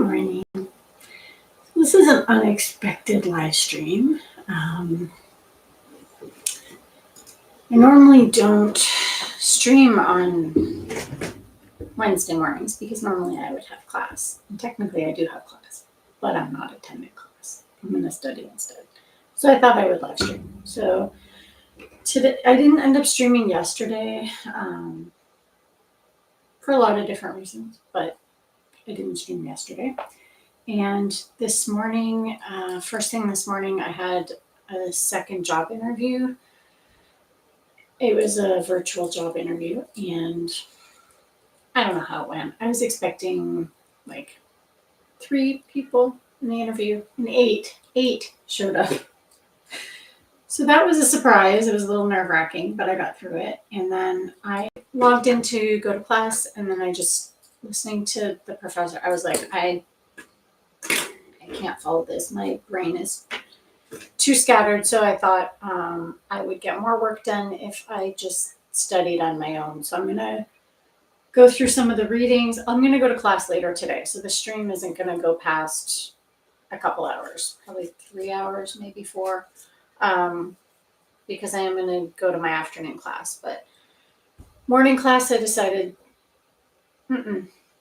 morning. This is an unexpected live stream. I normally don't stream on Wednesday mornings because normally I would have class. And technically I do have class, but I'm not attending class. I'm going to study instead. So I thought I would live stream. So today, I didn't end up streaming yesterday for a lot of different reasons, but I didn't stream yesterday. And this morning, first thing this morning, I had a second job interview. It was a virtual job interview, and I don't know how it went. I was expecting like 3 people in the interview, and eight showed up. So that was a surprise. It was a little nerve-wracking, but I got through it. And then I logged in to go to class, and then I just listening to the professor. I was like, I can't follow this. My brain is too scattered. So I thought I would get more work done if I just studied on my own. So I'm going to go through some of the readings. I'm going to go to class later today. So the stream isn't going to go past a couple hours, probably 3 hours, maybe 4, because I am going to go to my afternoon class. But morning class, I decided,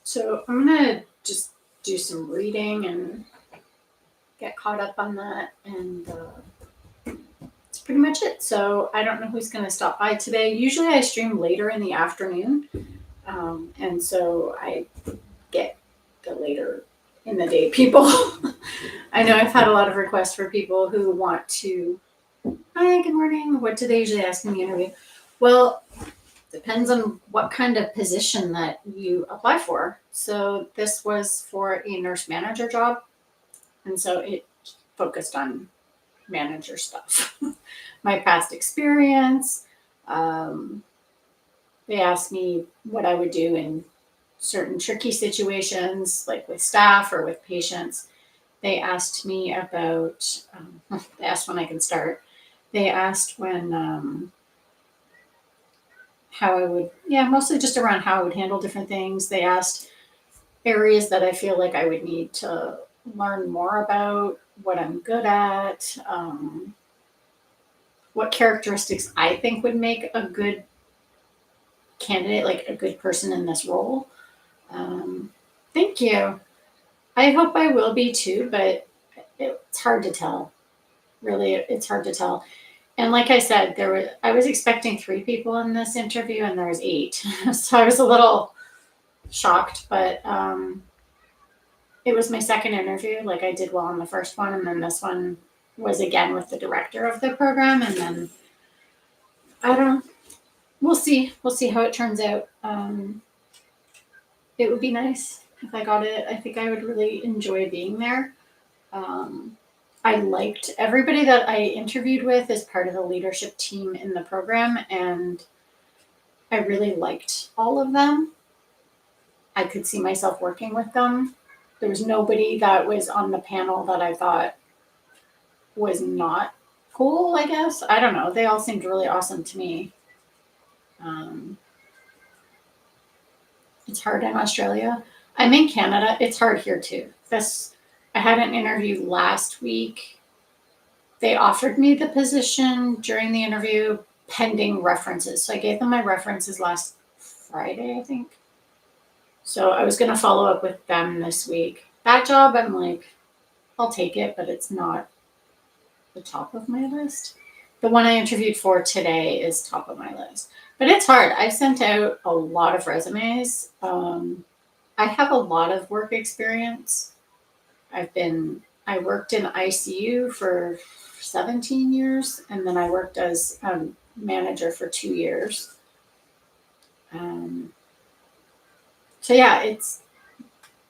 So I'm going to just do some reading and get caught up on that, and that's pretty much it. So I don't know who's going to stop by today. Usually I stream later in the afternoon, and so I get the later in the day people. I know I've had a lot of requests for people who want to, hi, good morning. What do they usually ask in the interview? Well, depends on what kind of position that you apply for. So this was for a nurse manager job. And so it focused on manager stuff. My past experience. They asked me what I would do in certain tricky situations, like with staff or with patients. They asked me about, they asked when I can start. They asked when, how I would, mostly just around how I would handle different things. They asked areas that I feel like I would need to learn more about, what I'm good at, what characteristics I think would make a good candidate, like a good person in this role. Thank you. I hope I will be too, but it's hard to tell. Really, it's hard to tell. And like I said, I was expecting 3 people in this interview, and there was 8. So I was a little shocked, but it was my second interview. Like I did well on the first one, and then this one was again with the director of the program, and then I don't know. We'll see how it turns out. It would be nice if I got it. I think I would really enjoy being there. I liked everybody that I interviewed with as part of the leadership team in the program, and I really liked all of them. I could see myself working with them. There was nobody that was on the panel that I thought was not cool, I guess. I don't know. They all seemed really awesome to me. It's hard in Australia. I'm in Canada. It's hard here too. I had an interview last week. They offered me the position during the interview pending references. So I gave them my references last Friday, I think. So I was going to follow up with them this week. That job, I'm like, I'll take it, but it's not the top of my list. The one I interviewed for today is top of my list. But it's hard. I sent out a lot of resumes. I have a lot of work experience. I worked in ICU for 17 years, and then I worked as a manager for 2 years. So yeah, it's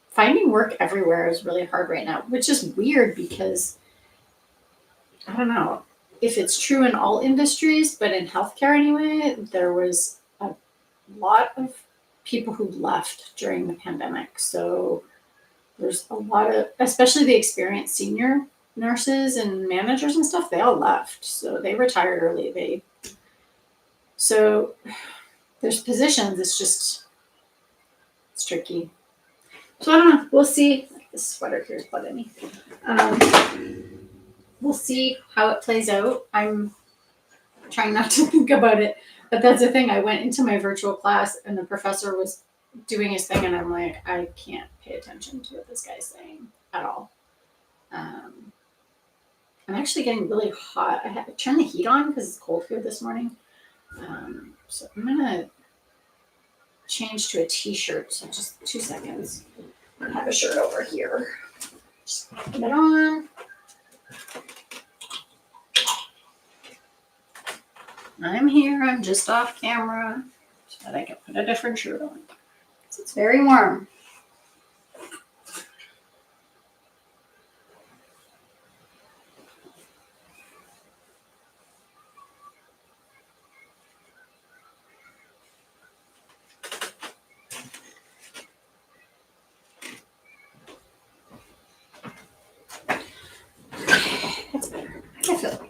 finding work everywhere is really hard right now, which is weird because I don't know if it's true in all industries, but in healthcare anyway, there was a lot of people who left during the pandemic. So there's a lot of, especially the experienced senior nurses and managers and stuff, they all left. So they retired early. So there's positions, it's tricky. So I don't know, we'll see. This sweater here is bugging me. We'll see how it plays out. I'm trying not to think about it, but that's the thing. I went into my virtual class and the professor was doing his thing, and I'm like, I can't pay attention to what this guy's saying at all. I'm actually getting really hot. I had to turn the heat on because it's cold here this morning. So I'm gonna change to a t-shirt. So just 2 seconds. I have a shirt over here. Just put it on. I'm here. I'm just off camera so that I can put a different shirt on. It's very warm. That's better. I feel it.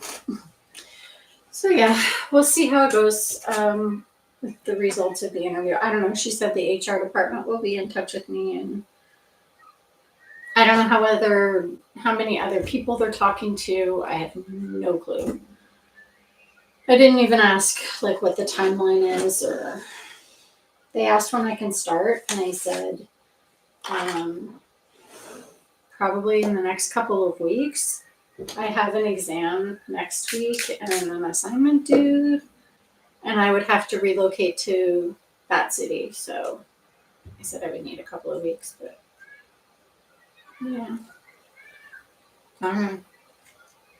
So yeah, we'll see how it goes with the results of the interview. I don't know. She said the HR department will be in touch with me, and I don't know how many other people they're talking to. I have no clue. I didn't even ask like what the timeline is, or they asked when I can start, and I said probably in the next couple of weeks. I have an exam next week and an assignment due, and I would have to relocate to that city. So I said I would need a couple of weeks, but yeah, I don't know.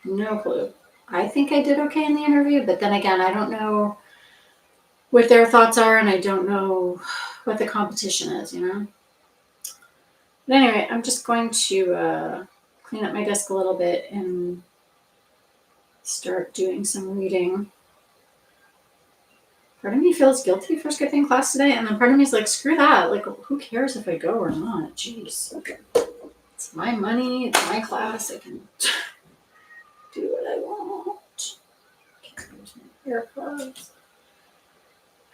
No clue. I think I did okay in the interview, but then again, I don't know what their thoughts are, and I don't know what the competition is, you know? But anyway, I'm just going to clean up my desk a little bit and start doing some reading. Part of me feels guilty for skipping class today, and then part of me is like, screw that. Like, who cares if I go or not? Jeez. Okay. It's my money, it's my class, I can do what I want. There's my AirPods.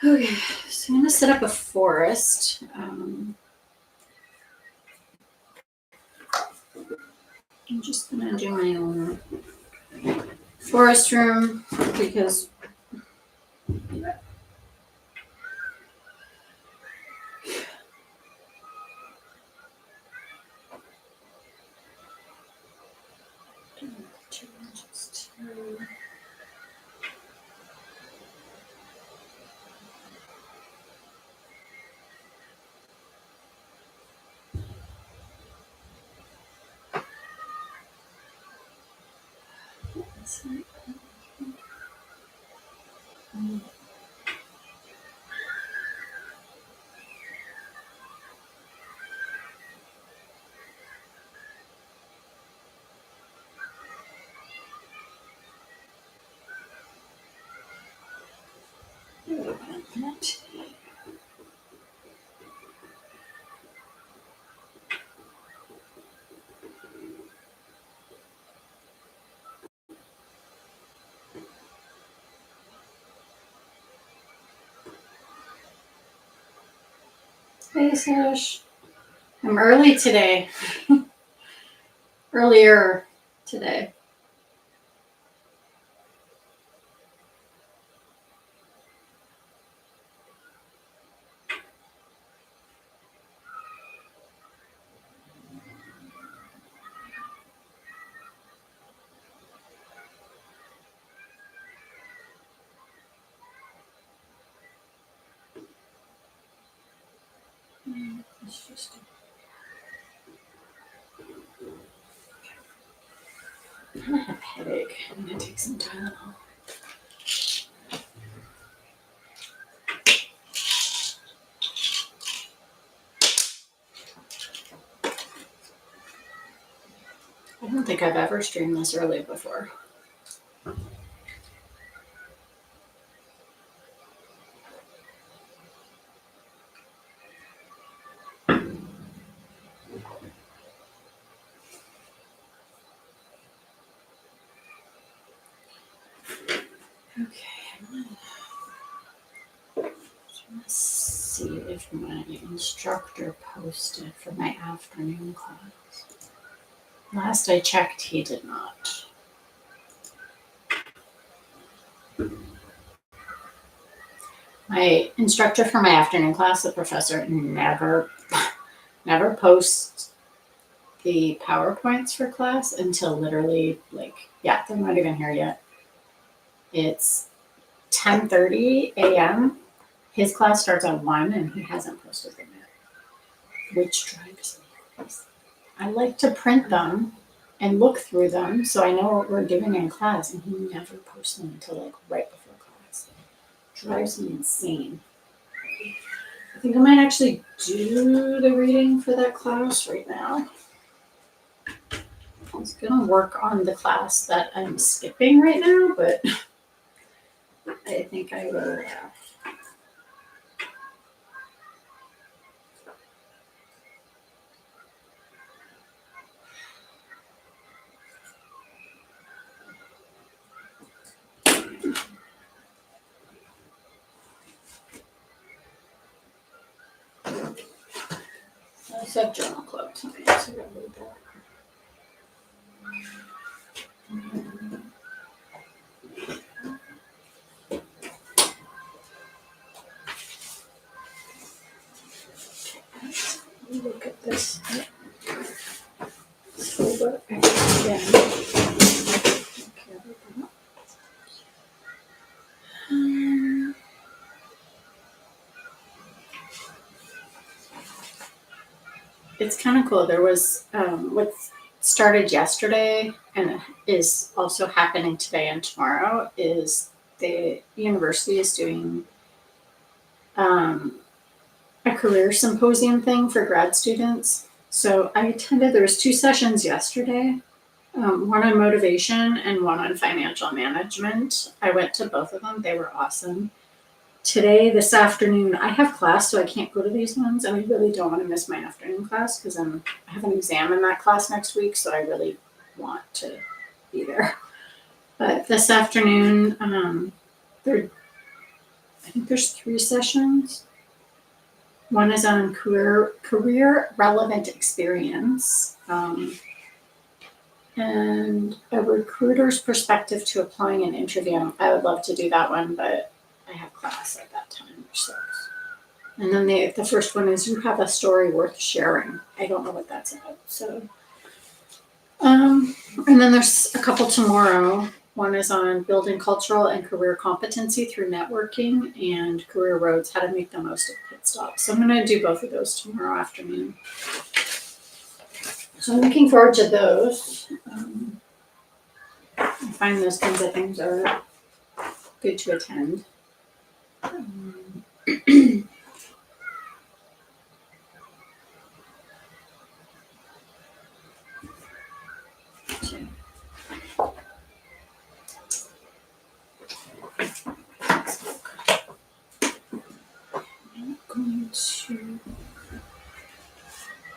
Okay, so I'm gonna set up a forest. I'm just gonna do my own forest room because hey Sash. I'm early today. Earlier today. It's just I have a headache. I'm gonna take some Tylenol. I don't think I've ever streamed this early before. Okay, let's see if my instructor posted for my afternoon class. Last I checked, he did not. My instructor for my afternoon class, the professor, never posts the PowerPoints for class until literally they're not even here yet. It's 10:30 a.m. His class starts at 1 and he hasn't posted them yet, which drives me crazy. I like to print them and look through them so I know what we're doing in class, and he never posts them until right before class. Drives me insane. I think I might actually do the reading for that class right now. I was gonna work on the class that I'm skipping right now, but I think I will. I said journal club tonight, so I gotta read that. Look at this. Sober again. It's kind of cool. There was what started yesterday and is also happening today and tomorrow is the university is doing a career symposium thing for grad students. So I attended, there was 2 sessions yesterday, one on motivation and one on financial management. I went to both of them. They were awesome. Today, this afternoon, I have class, so I can't go to these ones, and I really don't want to miss my afternoon class because I have an exam in that class next week, so I really want to be there. But this afternoon, I think there's 3 sessions. One is on career relevant experience, and a recruiter's perspective to applying and interviewing. I would love to do that one, but I have class at that time, which sucks. And then the first one is you have a story worth sharing. I don't know what that's about. So, and then there's a couple tomorrow. One is on building cultural and career competency through networking and career roads, how to make the most of pit stops. So I'm going to do both of those tomorrow afternoon. So I'm looking forward to those. I find those kinds of things are good to attend.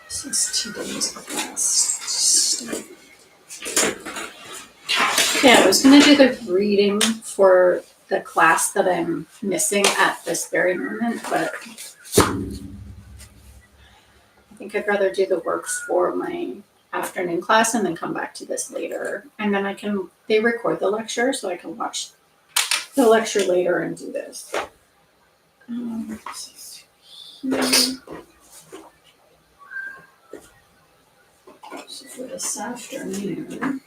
This is today's class. Yeah, I was going to do the reading for the class that I'm missing at this very moment, but I think I'd rather do the work for my afternoon class and then come back to this later. And then they record the lecture, so I can watch the lecture later and do this. So for this afternoon,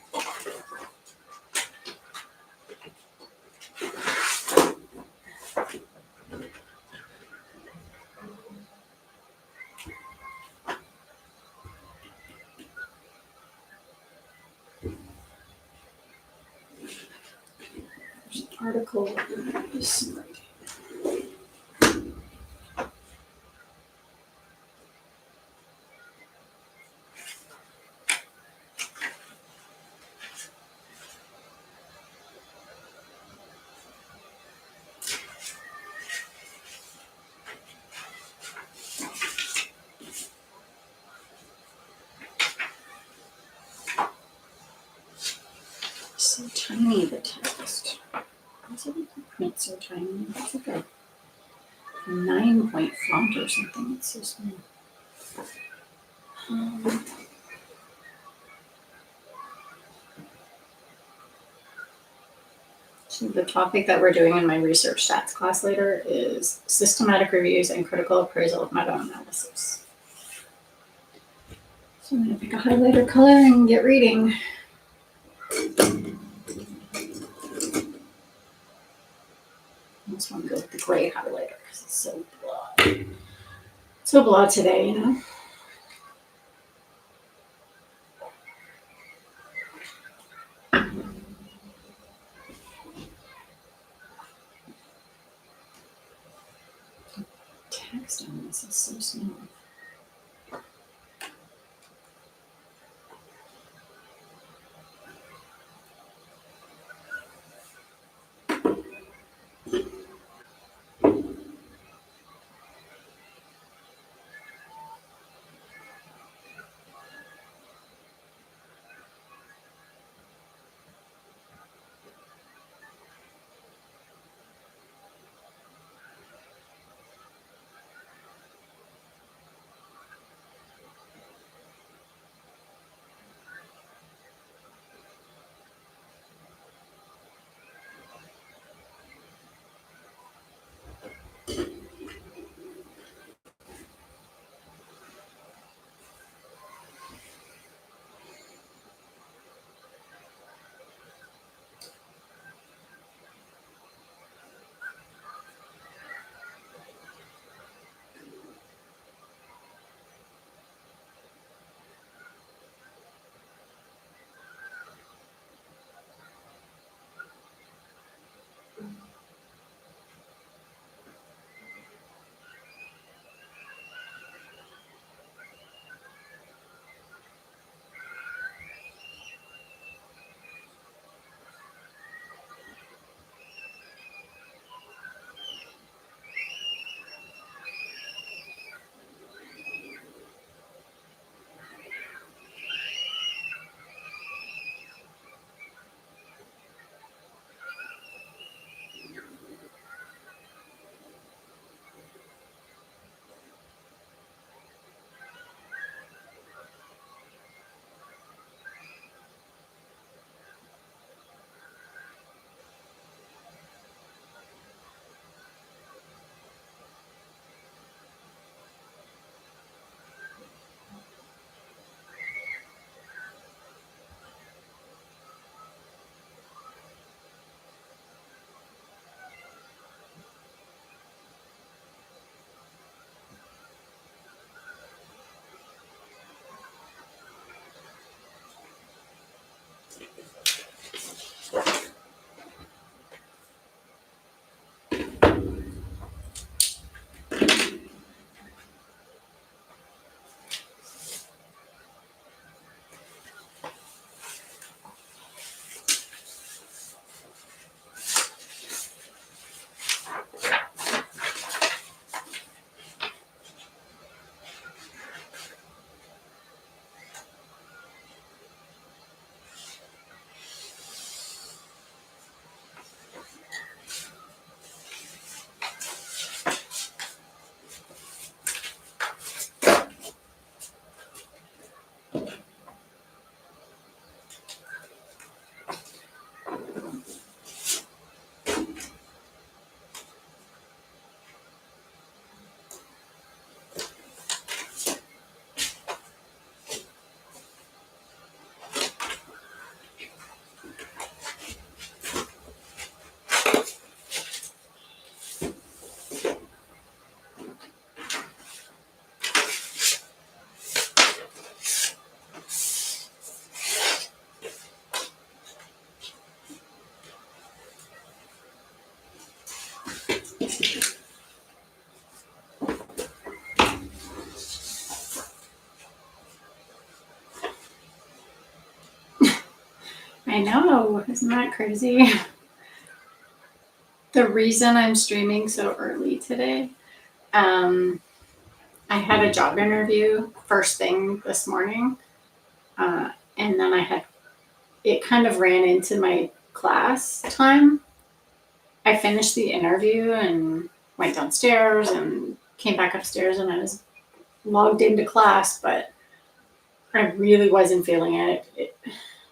there's an article this morning. So tiny, the text. Why is it print so tiny? That's okay. 9-point font or something. It's so small. So the topic that we're doing in my research stats class later is systematic reviews and critical appraisal of meta-analysis. So I'm going to pick a highlighter color and get reading. I just want to go with the gray highlighter because it's so blah. So blah today, you know? Text on this is so small. I know, isn't that crazy? The reason I'm streaming so early today, I had a job interview first thing this morning, and then it kind of ran into my class time. I finished the interview and went downstairs and came back upstairs, and I was logged into class, but I really wasn't feeling it.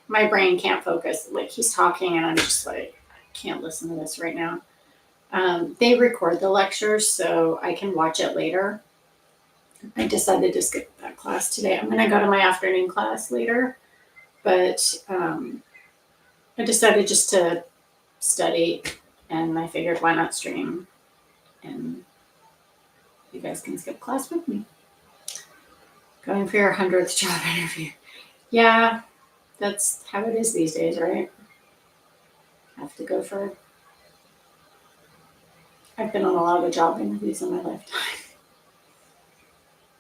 My brain can't focus. Like, he's talking and I'm just like, I can't listen to this right now. They record the lectures so I can watch it later. I decided to skip that class today. I'm going to go to my afternoon class later, but I decided just to study, and I figured why not stream, and you guys can skip class with me. Going for your 100th job interview. Yeah, that's how it is these days, right? Have to go for. I've been on a lot of job interviews in my lifetime.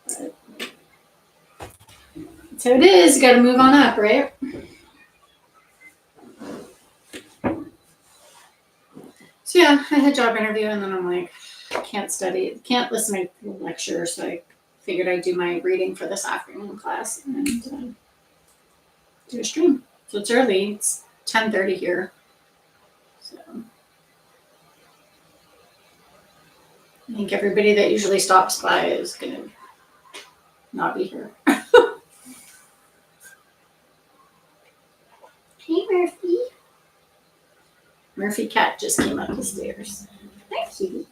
But that's how it is. Got to move on up, right? So yeah, I had a job interview, and then I'm like, I can't study, can't listen to the lecture, so I figured I'd do my reading for this afternoon class and do a stream. So it's early. It's 10:30 here. So I think everybody that usually stops by is going to not be here. Hey, Murphy. Murphy cat just came up the stairs. Hi, cutie.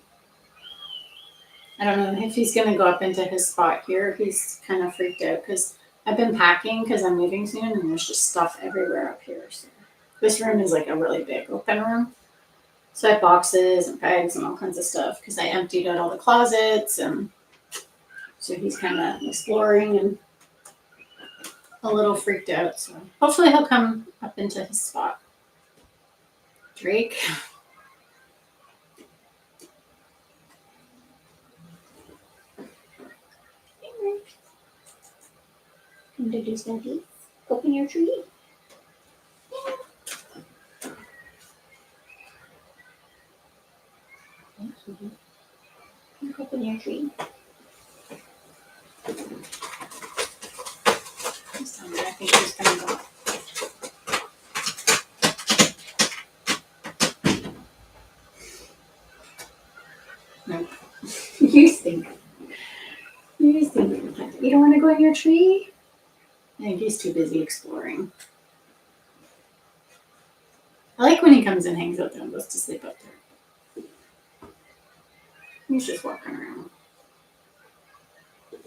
I don't know if he's going to go up into his spot here. He's kind of freaked out because I've been packing because I'm moving soon, and there's just stuff everywhere up here. So this room is like a really big open room. So I have boxes and bags and all kinds of stuff because I emptied out all the closets, and so he's kind of exploring and a little freaked out. So hopefully he'll come up into his spot. Drake. Come to do something. Open your tree. Yeah. Thank you. Open your tree. I think she's gonna go. Nope. You stink. You stink. You don't want to go in your tree? I think he's too busy exploring. I like when he comes and hangs out there and goes to sleep up there. He's just walking around. I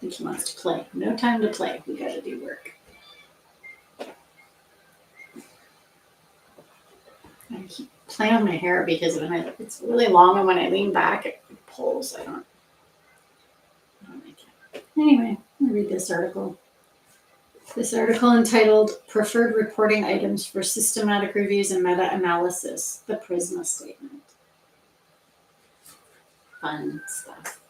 think he wants to play. No time to play. We gotta do work. I keep playing with my hair because it's really long, and when I lean back, it pulls. I don't like it. Anyway, I'm gonna read this article. This article entitled Preferred Reporting Items for Systematic Reviews and Meta-Analysis, the PRISMA Statement. Fun stuff.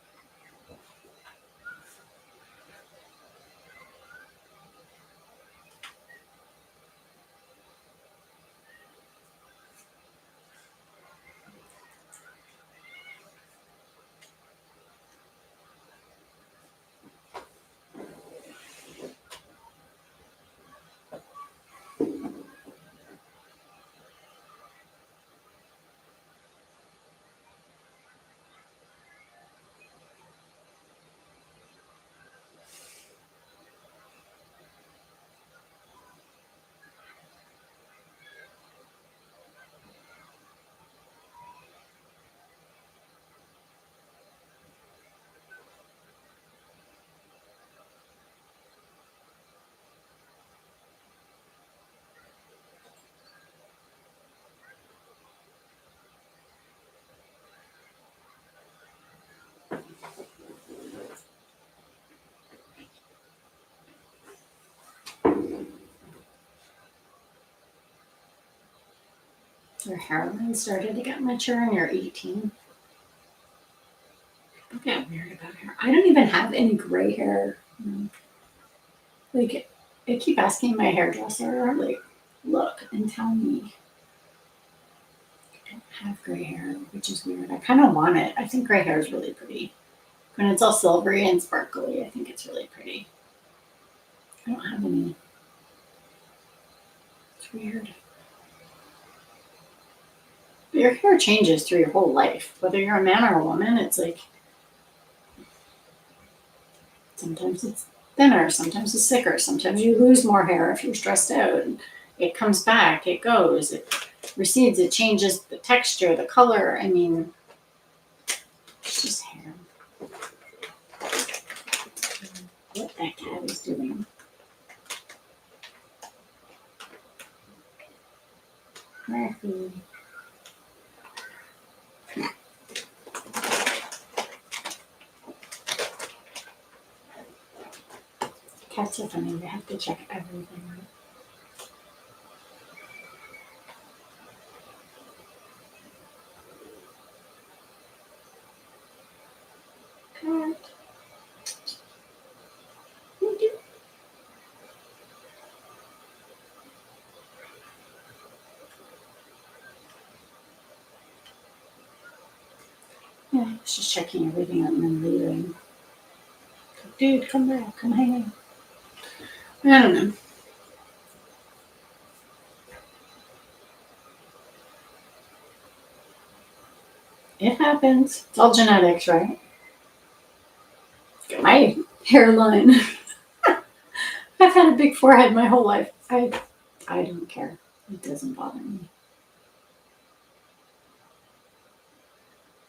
Your hairline started to get mature and you're 18. People get weird about hair. I don't even have any gray hair. Like, I keep asking my hairdresser, like, look and tell me I don't have gray hair, which is weird. I kind of want it. I think gray hair is really pretty. When it's all silvery and sparkly, I think it's really pretty. I don't have any. It's weird. Your hair changes through your whole life. Whether you're a man or a woman, it's like sometimes it's thinner, sometimes it's thicker, sometimes you lose more hair if you're stressed out. And it comes back, it goes, it recedes, it changes the texture, the color. I mean, it's just hair. What that cat is doing. Murphy. Cats are funny, we have to check everything. Cat. Yeah, I was just checking everything out and then leaving. Dude, come back, come hang out. I don't know. It happens. It's all genetics, right? Look at my hairline. I've had a big forehead my whole life. I don't care. It doesn't bother me.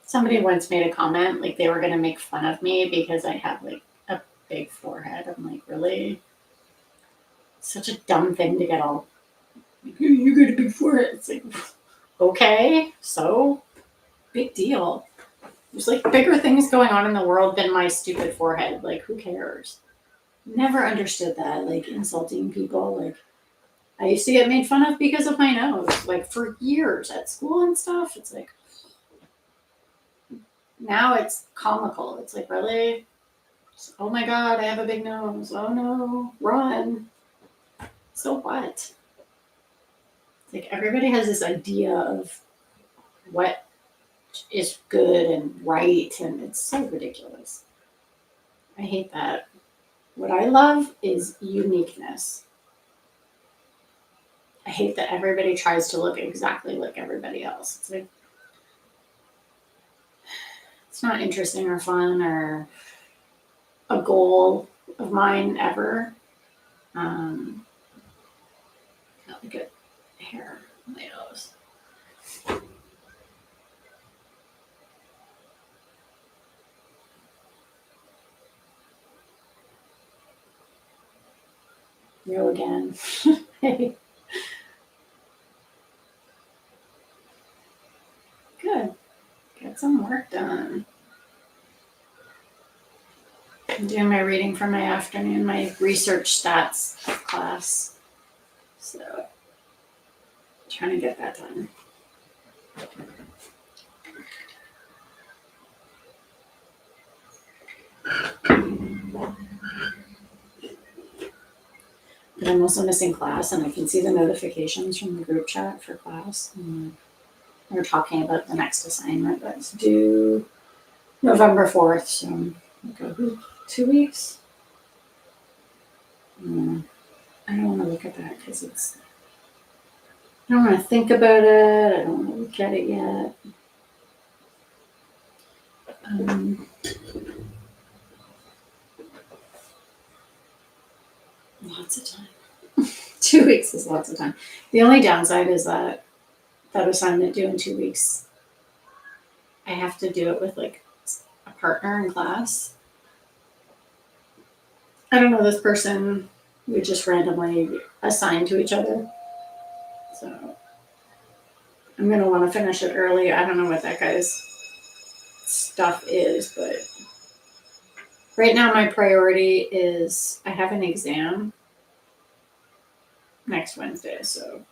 Somebody once made a comment, like they were gonna make fun of me because I have like a big forehead. I'm like, really? Such a dumb thing to get all, you got a big forehead. It's like, okay, so big deal. There's like bigger things going on in the world than my stupid forehead. Like, who cares? Never understood that. Like, insulting people. Like, I used to get made fun of because of my nose, like for years at school and stuff. It's like, now it's comical. It's like, really? Oh my God, I have a big nose. Oh no, run. So what? It's like everybody has this idea of what is good and right, and it's so ridiculous. I hate that. What I love is uniqueness. I hate that everybody tries to look exactly like everybody else. It's like, it's not interesting or fun or a goal of mine ever. Got like a hair on my nose. You again. Hey. Good. Get some work done. I'm doing my reading for my afternoon, my research stats class. So, trying to get that done. But I'm also missing class, and I can see the notifications from the group chat for class. And we're talking about the next assignment that's due November 4th, so like 2 weeks. I don't want to look at that because I don't want to think about it. I don't want to look at it yet. Lots of time. 2 weeks is lots of time. The only downside is that assignment due in 2 weeks, I have to do it with like a partner in class. I don't know this person. We just randomly assigned to each other. So I'm going to want to finish it early. I don't know what that guy's stuff is, but right now my priority is I have an exam next Wednesday. So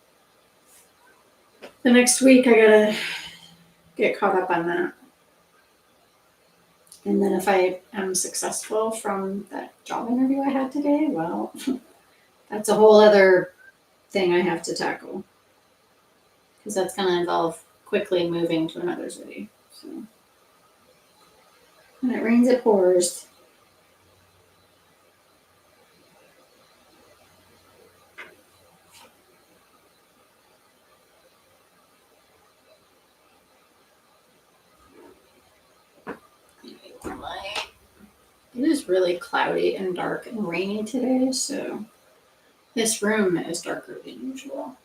the next week I got to get caught up on that. And then if I am successful from that job interview I had today, well, that's a whole other thing I have to tackle. Because that's going to involve quickly moving to another city. So when it rains, it pours. light. It is really cloudy and dark and rainy today, so this room is darker than usual.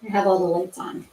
I have all the lights on.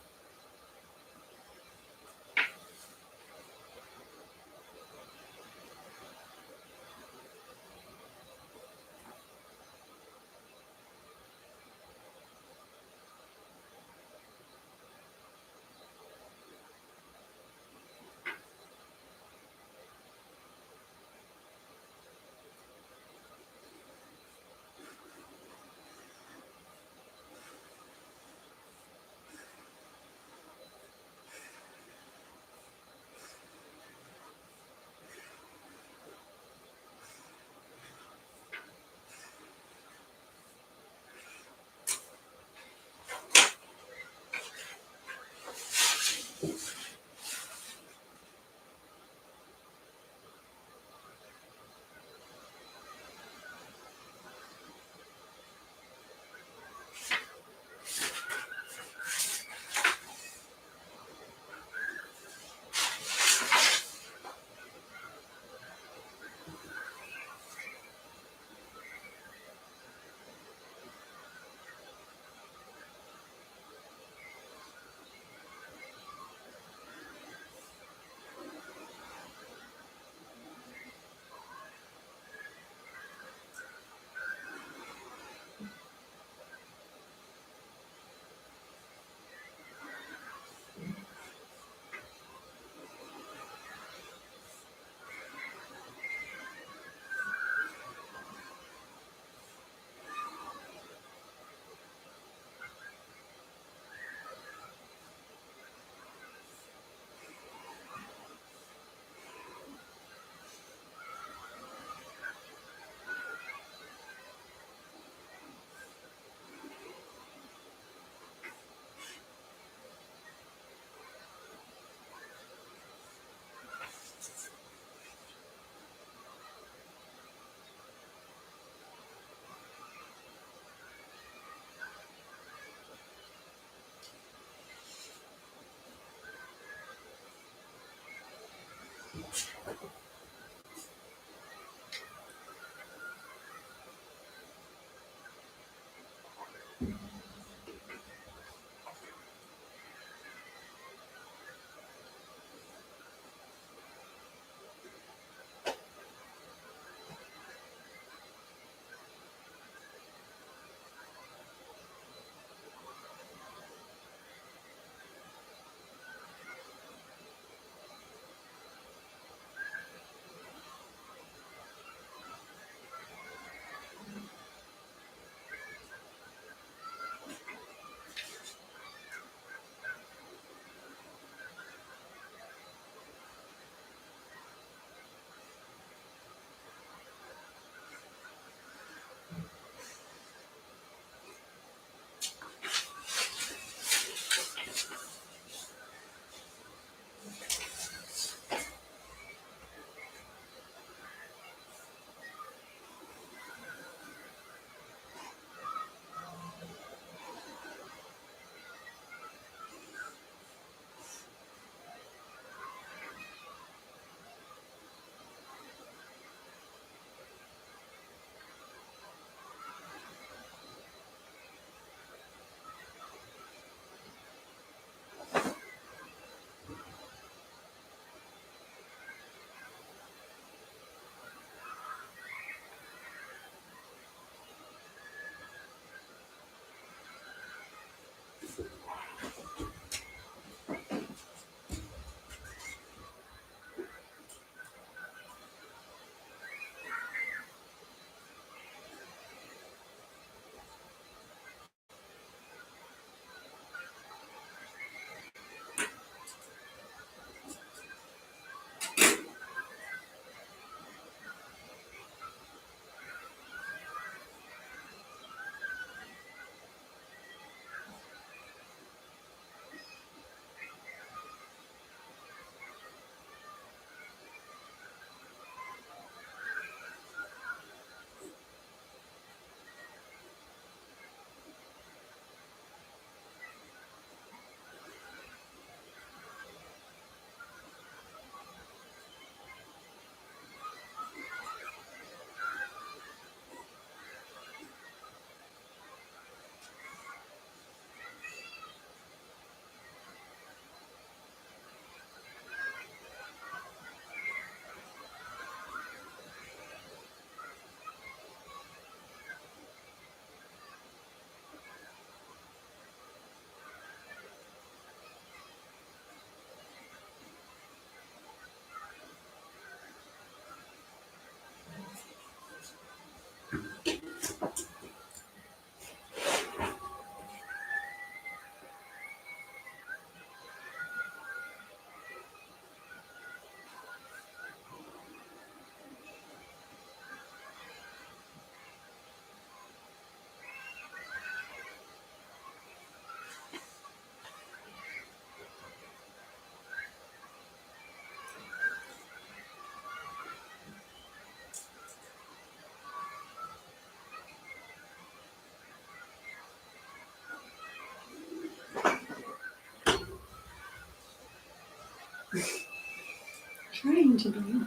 Trying to be.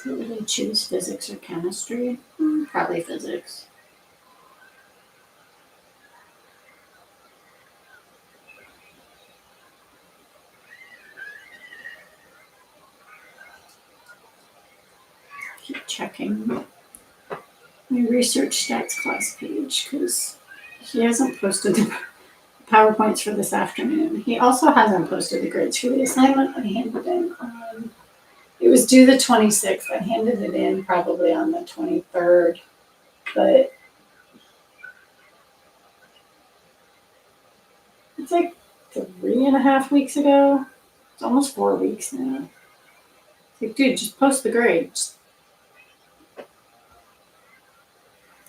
Would I choose physics or chemistry? Probably physics. Keep checking my research stats class page because he hasn't posted the PowerPoints for this afternoon. He also hasn't posted the grades for the assignment I handed in on. It was due the 26th. I handed it in probably on the 23rd, but it's like 3.5 weeks ago. It's almost 4 weeks now. It's like, dude, just post the grades.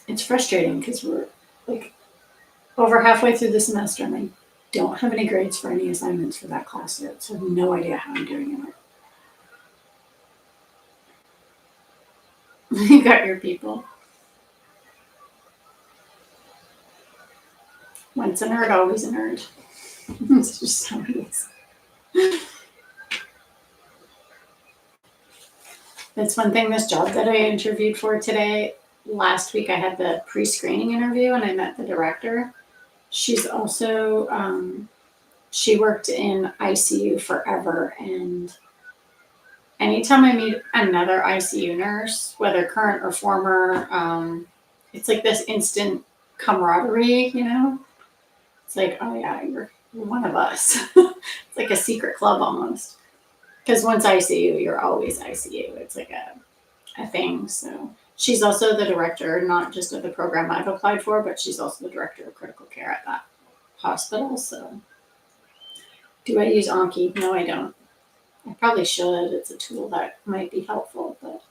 It's frustrating because we're like over halfway through the semester and I don't have any grades for any assignments for that class yet, so I have no idea how I'm doing it. You got your people. Once a nerd, always a nerd. It's just how it is. That's one thing, this job that I interviewed for today. Last week I had the pre-screening interview and I met the director. She's also, she worked in ICU forever, and anytime I meet another ICU nurse, whether current or former, it's like this instant camaraderie, you know? It's like, oh yeah, you're one of us. It's like a secret club almost. Because once ICU, you're always ICU. It's like a thing. So she's also the director, not just of the program I've applied for, but she's also the director of critical care at that hospital. So do I use Anki? No, I don't. I probably should. It's a tool that might be helpful, but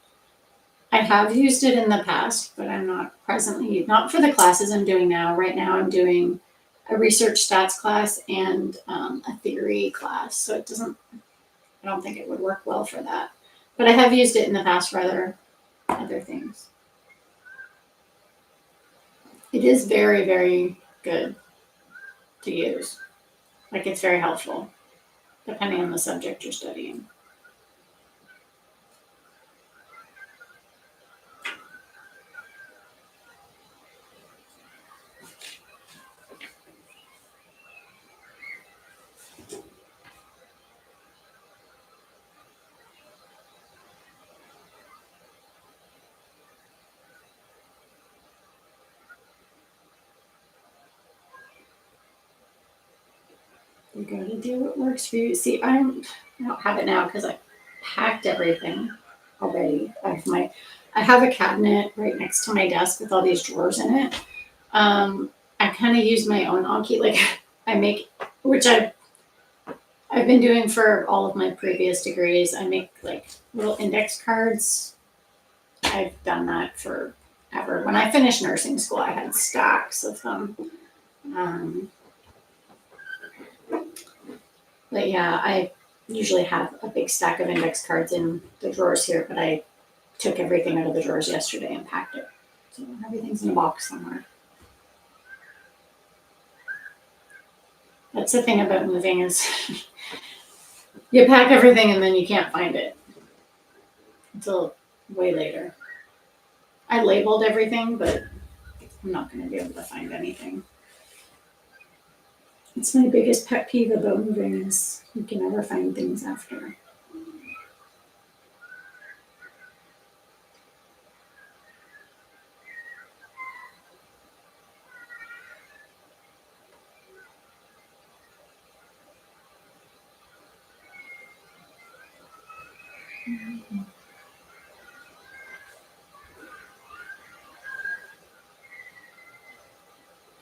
I have used it in the past, but I'm not presently, not for the classes I'm doing now. Right now I'm doing a research stats class and a theory class. So I don't think it would work well for that. But I have used it in the past for other things. It is very, very good to use. Like, it's very helpful, depending on the subject you're studying. You gotta do what works for you. See, I don't have it now because I packed everything already. I have a cabinet right next to my desk with all these drawers in it. I kind of use my own Anki, like I make, which I've been doing for all of my previous degrees. I make like little index cards. I've done that forever. When I finished nursing school, I had stacks of them. But yeah, I usually have a big stack of index cards in the drawers here, but I took everything out of the drawers yesterday and packed it. So everything's in a box somewhere. That's the thing about moving is you pack everything and then you can't find it until way later. I labeled everything, but I'm not going to be able to find anything. It's my biggest pet peeve about moving is you can never find things after.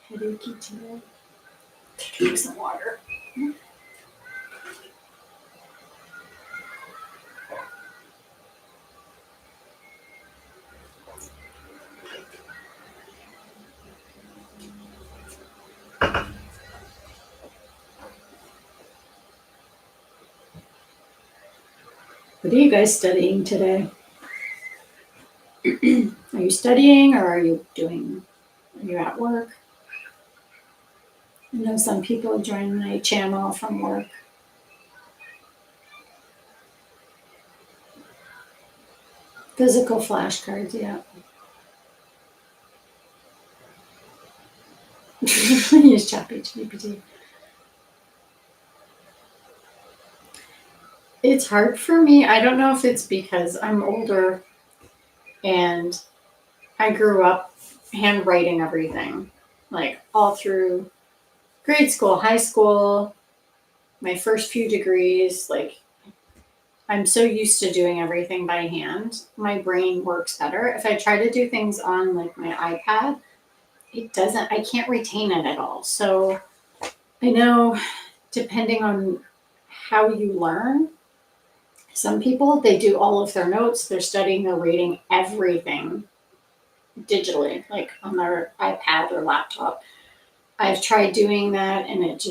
Headachy today. Drink some water. What are you guys studying today? Are you studying or are you at work? I know some people join my channel from work. Physical flashcards, yeah. Use ChatGPT. It's hard for me. I don't know if it's because I'm older and I grew up handwriting everything, like all through grade school, high school, my first few degrees. Like, I'm so used to doing everything by hand. My brain works better. If I try to do things on like my iPad, I can't retain it at all. So I know depending on how you learn, some people, they do all of their notes, they're studying, they're reading everything digitally, like on their iPad or laptop. I've tried doing that and it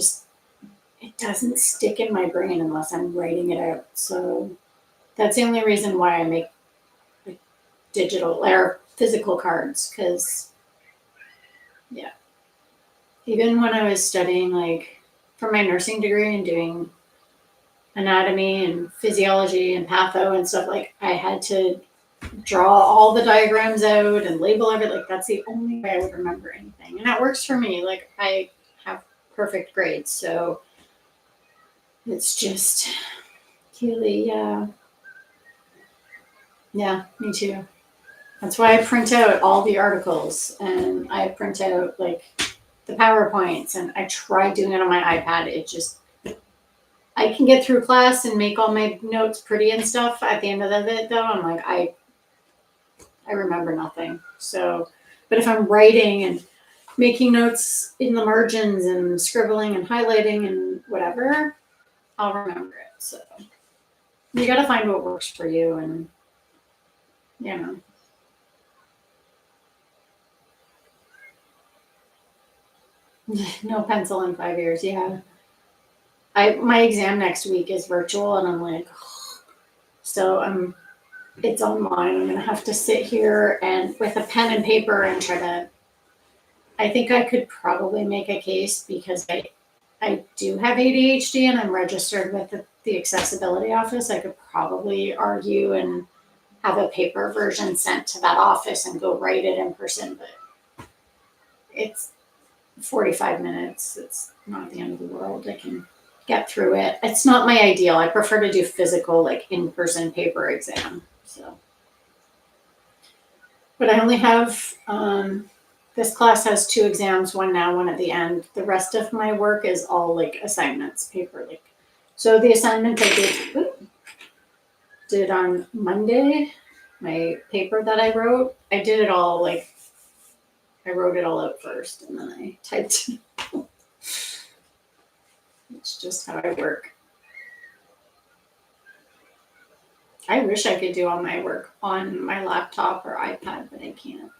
doesn't stick in my brain unless I'm writing it out. So that's the only reason why I make like digital or physical cards, because yeah, even when I was studying like for my nursing degree and doing anatomy and physiology and patho and stuff, like I had to draw all the diagrams out and label everything. Like that's the only way I would remember anything, and that works for me. Like I have perfect grades, so it's just really, yeah, me too. That's why I print out all the articles and I print out like the PowerPoints, and I try doing it on my iPad. I can get through class and make all my notes pretty and stuff. At the end of it, though, I'm like, I remember nothing. So, but if I'm writing and making notes in the margins and scribbling and highlighting and whatever, I'll remember it. So you got to find what works for you, and you know. No pencil in 5 years. Yeah. My exam next week is virtual and I'm like, so it's online. I'm gonna have to sit here and with a pen and paper and try to. I think I could probably make a case because I do have ADHD and I'm registered with the accessibility office. I could probably argue and have a paper version sent to that office and go write it in person, but it's 45 minutes. It's not the end of the world. I can get through it. It's not my ideal. I prefer to do physical, like in-person paper exam. So, but I only have, this class has 2 exams, one now, one at the end. The rest of my work is all like assignments, paper. Like, so the assignment I did on Monday, my paper that I wrote, I did it all like, I wrote it all out first and then I typed it. It's just how I work. I wish I could do all my work on my laptop or iPad, but I can't.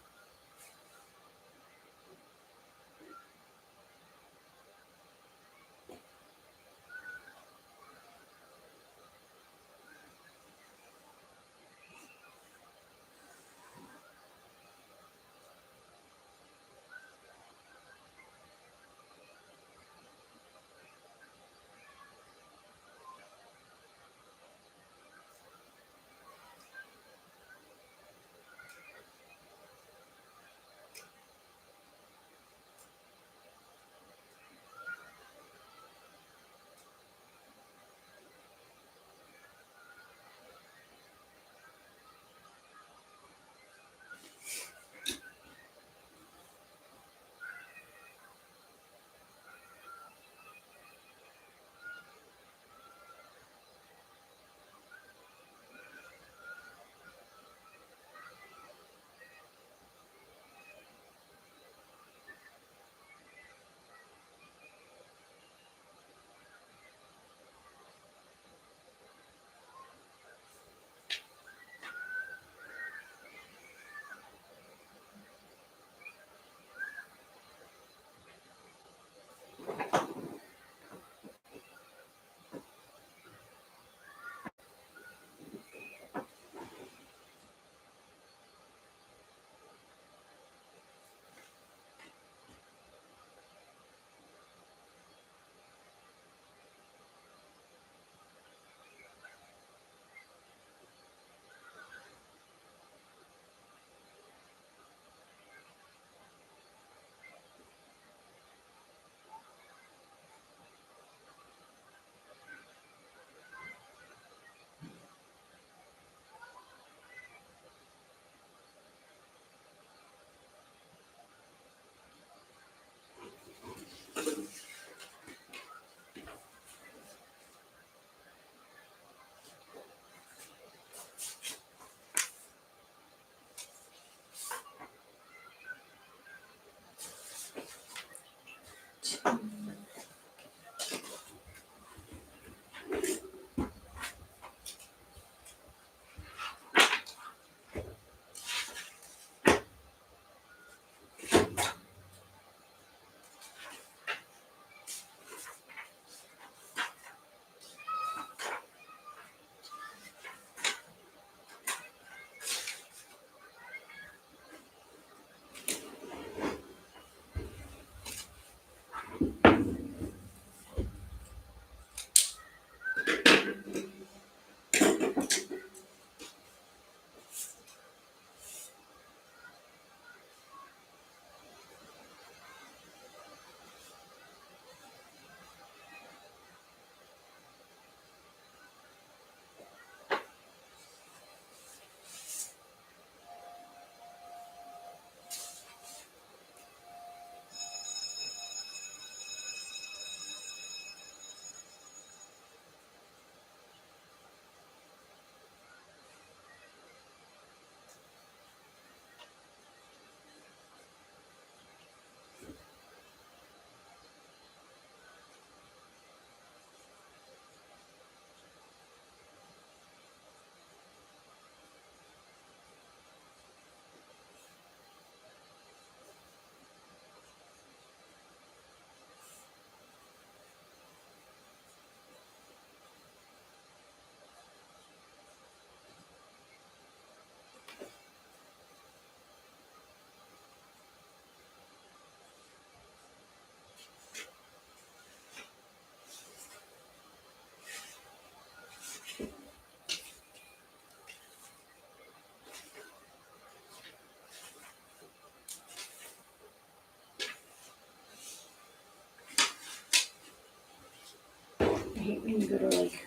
when you go to like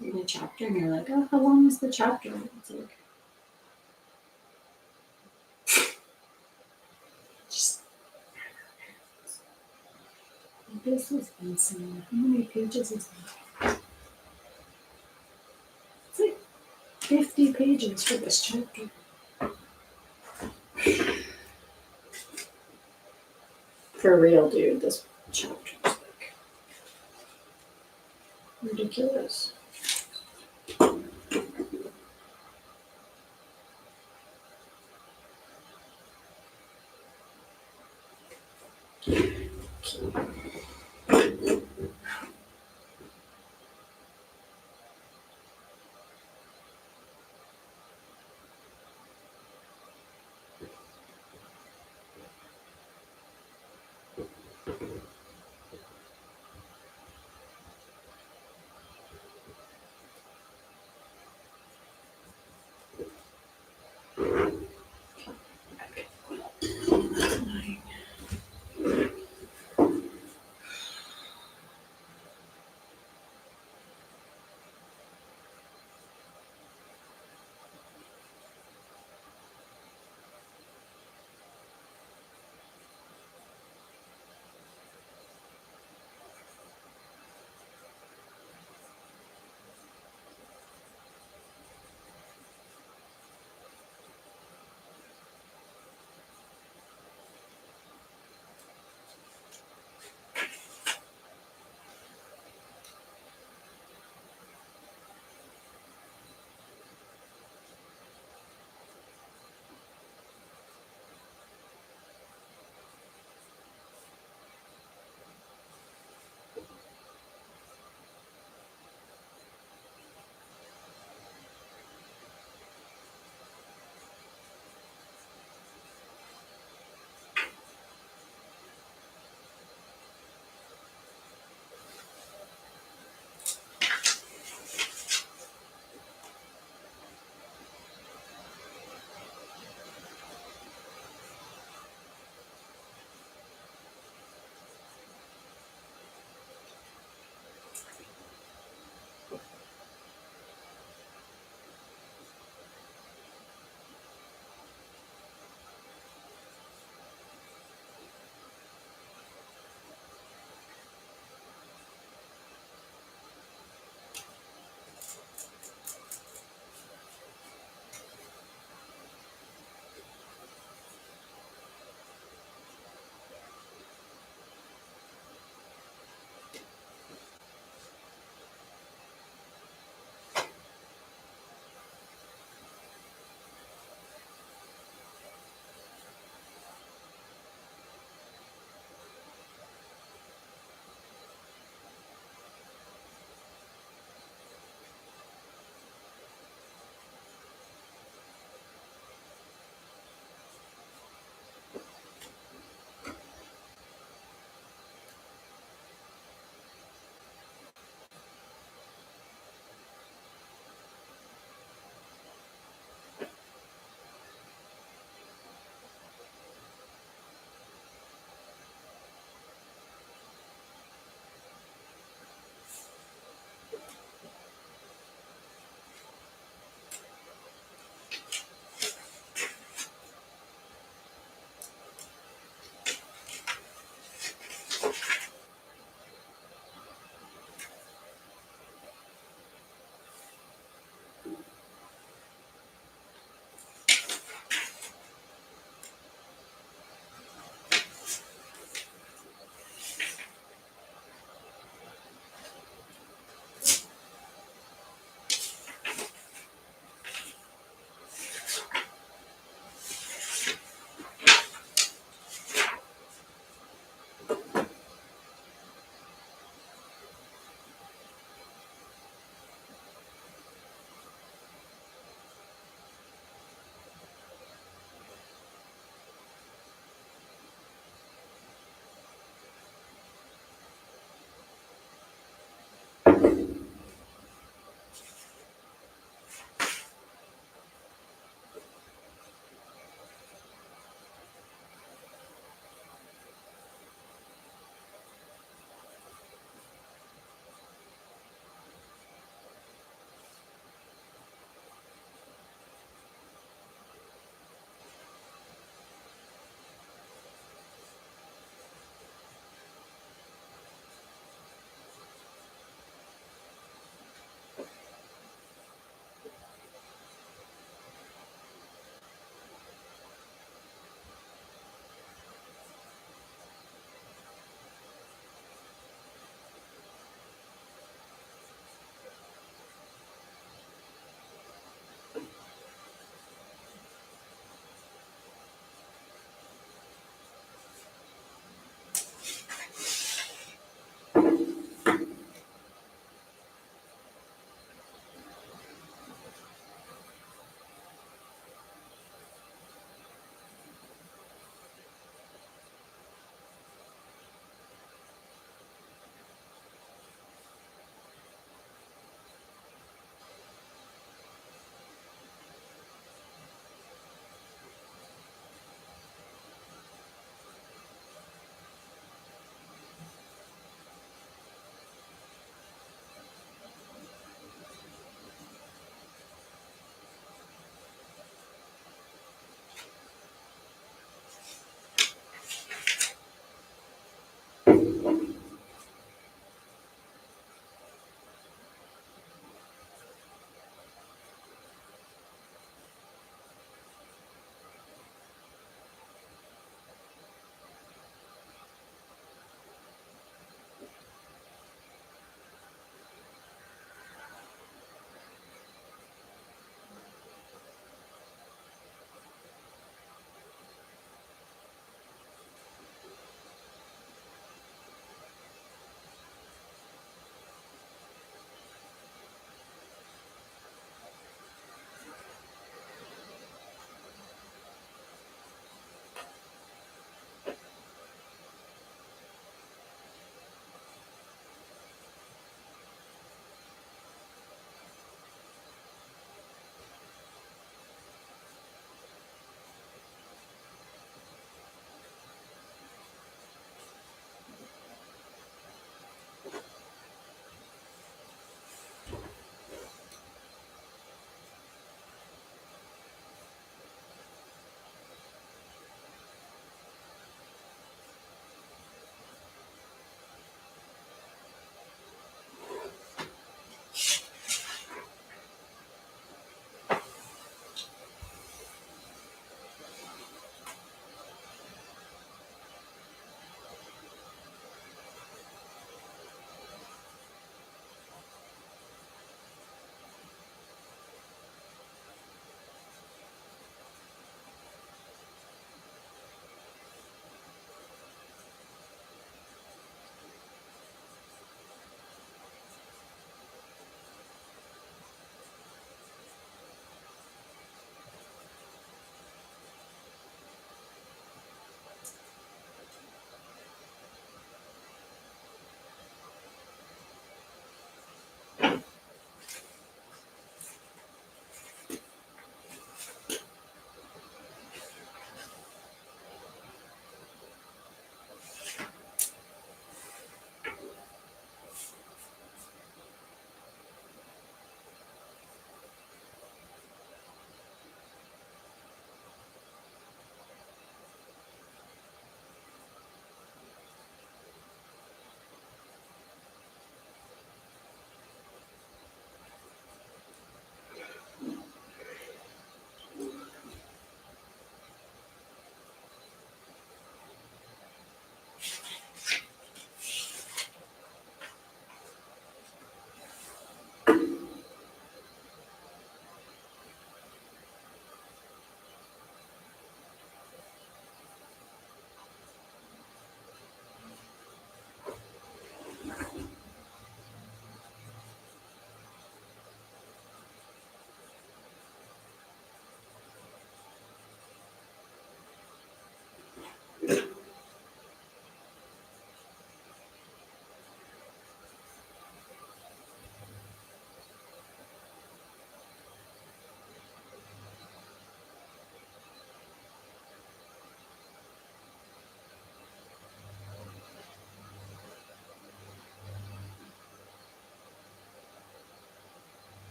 read a chapter and you're like, oh, how long is the chapter? It's like just this is insane. How many pages is that? It's like 50 pages for this chapter. For real, dude, this chapter is like ridiculous.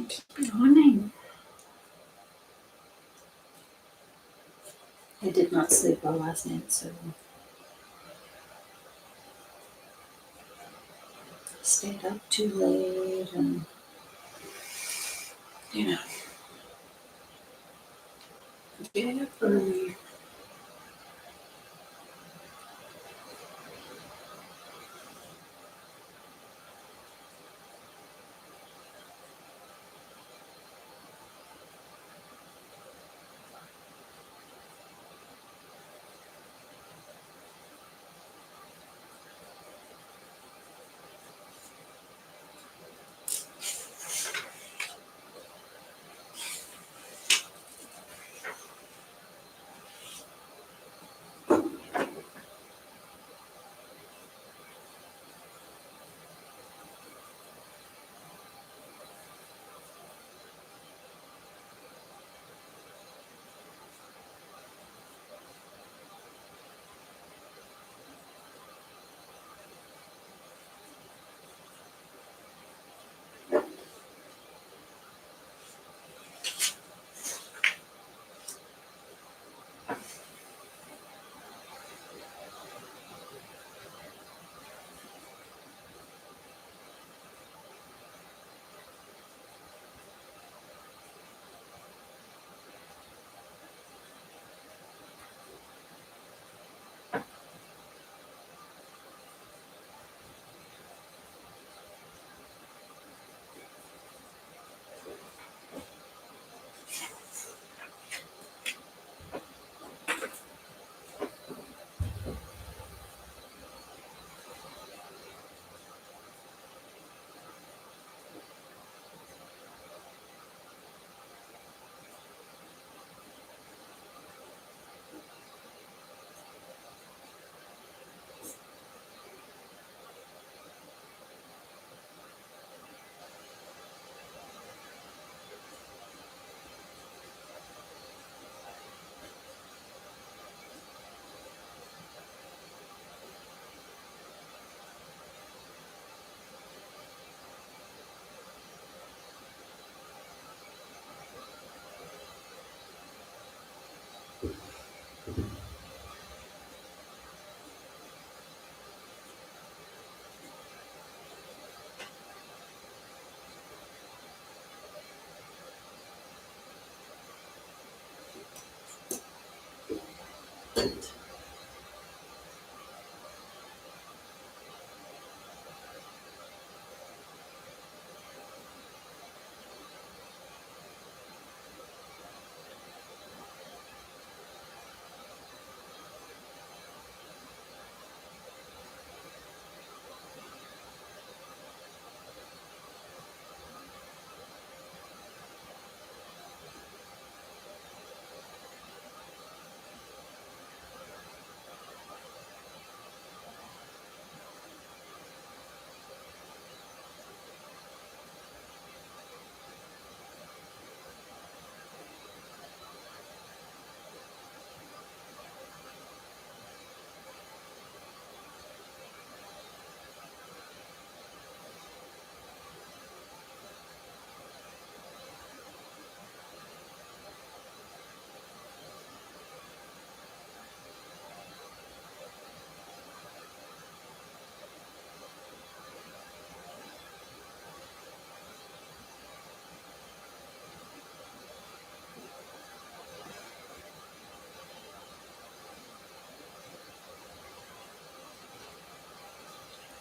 Keep yawning. I did not sleep well last night, so stayed up too late and, getting up early.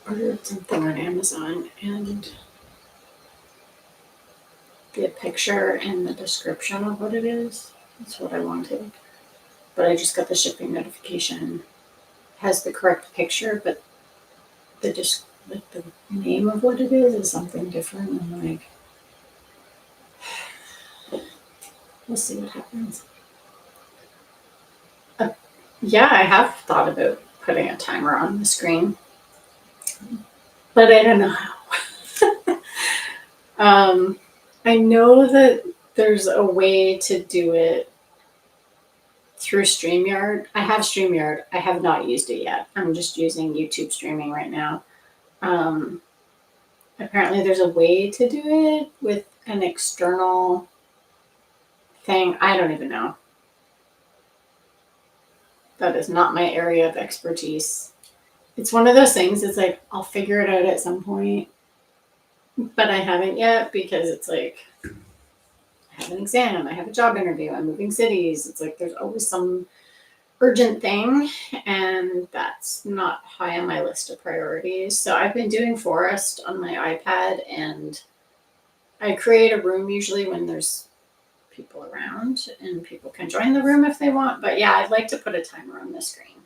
ordered something on Amazon, and the picture and the description of what it is what I wanted. But I just got the shipping notification. Has the correct picture, but like the name of what it is something different. I'm like, we'll see what happens. Yeah, I have thought about putting a timer on the screen, but I don't know how. I know that there's a way to do it through StreamYard. I have StreamYard. I have not used it yet. I'm just using YouTube streaming right now. Apparently, there's a way to do it with an external thing. I don't even know. That is not my area of expertise. It's one of those things, it's like, I'll figure it out at some point, but I haven't yet because it's like, I have an exam, I have a job interview, I'm moving cities. It's like there's always some urgent thing, and that's not high on my list of priorities. So I've been doing Forest on my iPad, and I create a room usually when there's people around, and people can join the room if they want. But yeah, I'd like to put a timer on the screen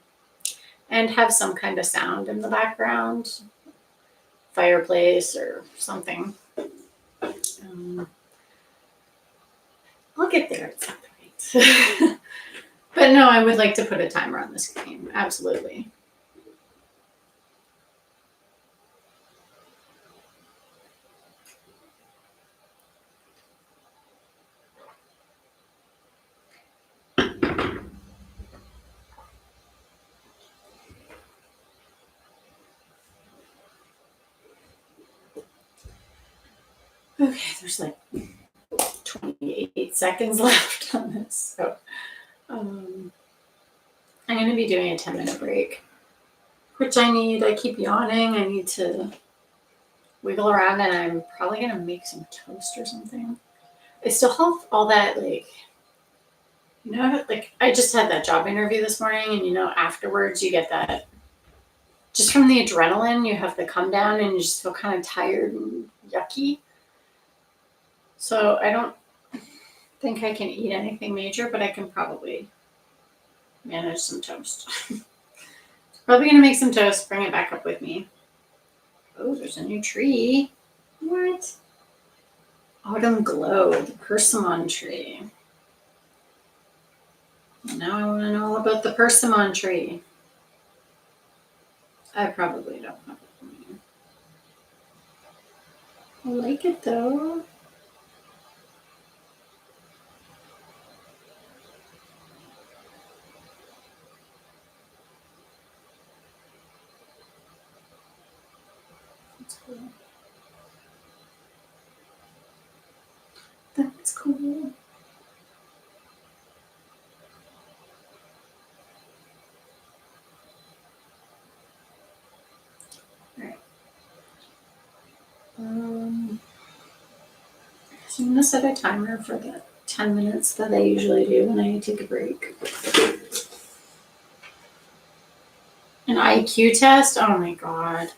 and have some kind of sound in the background, fireplace or something. I'll get there at some point. But no, I would like to put a timer on the screen. Absolutely. Okay, there's like 28 seconds left on this. So I'm going to be doing a 10-minute break, which I need. I keep yawning. I need to wiggle around, and I'm probably going to make some toast or something. I still have all that, like, like I just had that job interview this morning, and afterwards you get that, just from the adrenaline, you have the come down and you just feel kind of tired and yucky. So I don't think I can eat anything major, but I can probably manage some toast. Probably gonna make some toast, bring it back up with me. Oh, there's a new tree. What? Autumn Glow, the persimmon tree. Now I want to know all about the persimmon tree. I probably don't have it. I like it though. That's cool. That's cool. Alright. So I'm going to set a timer for the 10 minutes that I usually do when I take a break. An IQ test? Oh my god.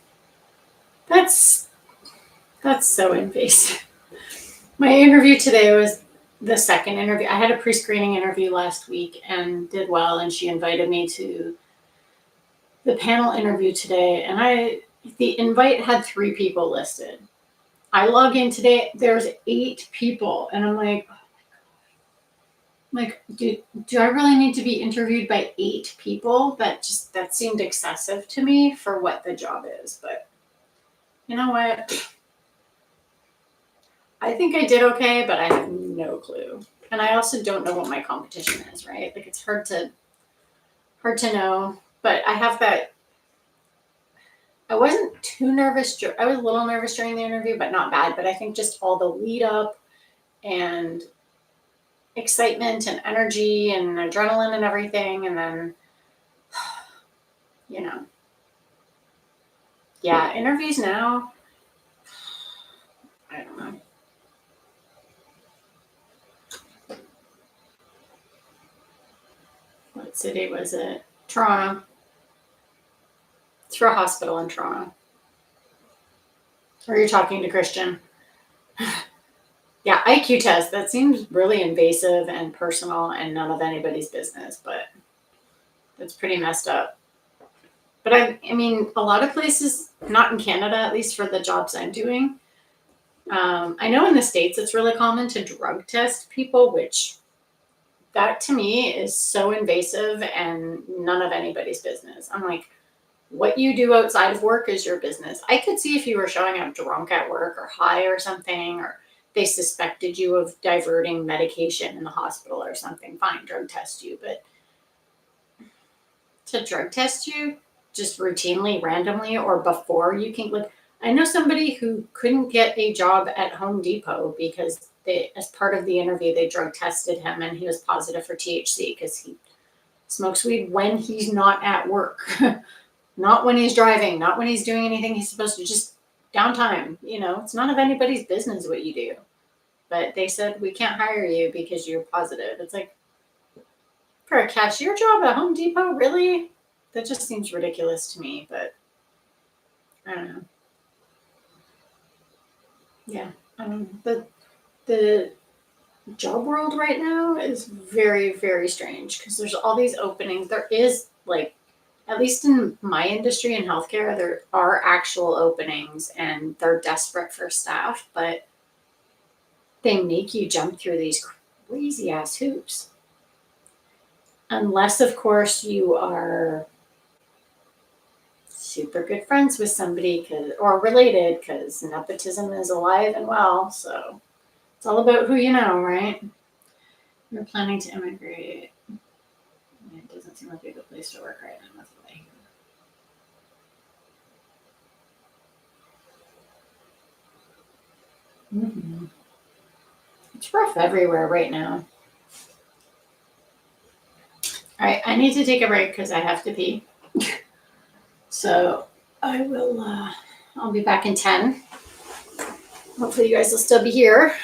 That's so invasive. My interview today was the second interview. I had a pre-screening interview last week and did well, and she invited me to the panel interview today, and the invite had 3 people listed. I log in today, there's 8 people, and I'm like, do I really need to be interviewed by 8 people? That seemed excessive to me for what the job is. But you know what? I think I did okay, but I have no clue. And I also don't know what my competition is, right? Like, it's hard to know. But I have that. I wasn't too nervous. I was a little nervous during the interview, but not bad. But I think just all the lead up and excitement and energy and adrenaline and everything, and then yeah, interviews now, I don't know. What city was it? Toronto. It's for a hospital in Toronto. Or you're talking to Christian. Yeah, IQ test. That seems really invasive and personal and none of anybody's business, but that's pretty messed up. But I mean, a lot of places, not in Canada, at least for the jobs I'm doing. I know in the States it's really common to drug test people, which that to me is so invasive and none of anybody's business. I'm like, what you do outside of work is your business. I could see if you were showing up drunk at work or high or something, or they suspected you of diverting medication in the hospital or something, fine, drug test you. But to drug test you just routinely, randomly, or before you can, like, I know somebody who couldn't get a job at Home Depot because they, as part of the interview, they drug tested him and he was positive for THC because he smokes weed when he's not at work. Not when he's driving, not when he's doing anything he's supposed to, just downtime. It's none of anybody's business what you do. But they said, we can't hire you because you're positive. It's like, for a cashier job at Home Depot, really? That just seems ridiculous to me, but I don't know. Yeah. The job world right now is very, very strange because there's all these openings. There is, like, at least in my industry in healthcare, there are actual openings and they're desperate for staff, but they make you jump through these crazy ass hoops. Unless, of course, you are super good friends with somebody or related, because nepotism is alive and well. So it's all about who you know, right? You're planning to immigrate. It doesn't seem like a good place to work right now. That's what I hear. It's rough everywhere right now. All right, I need to take a break because I have to pee. So I will. I'll be back in 10. Hopefully, you guys will still be here.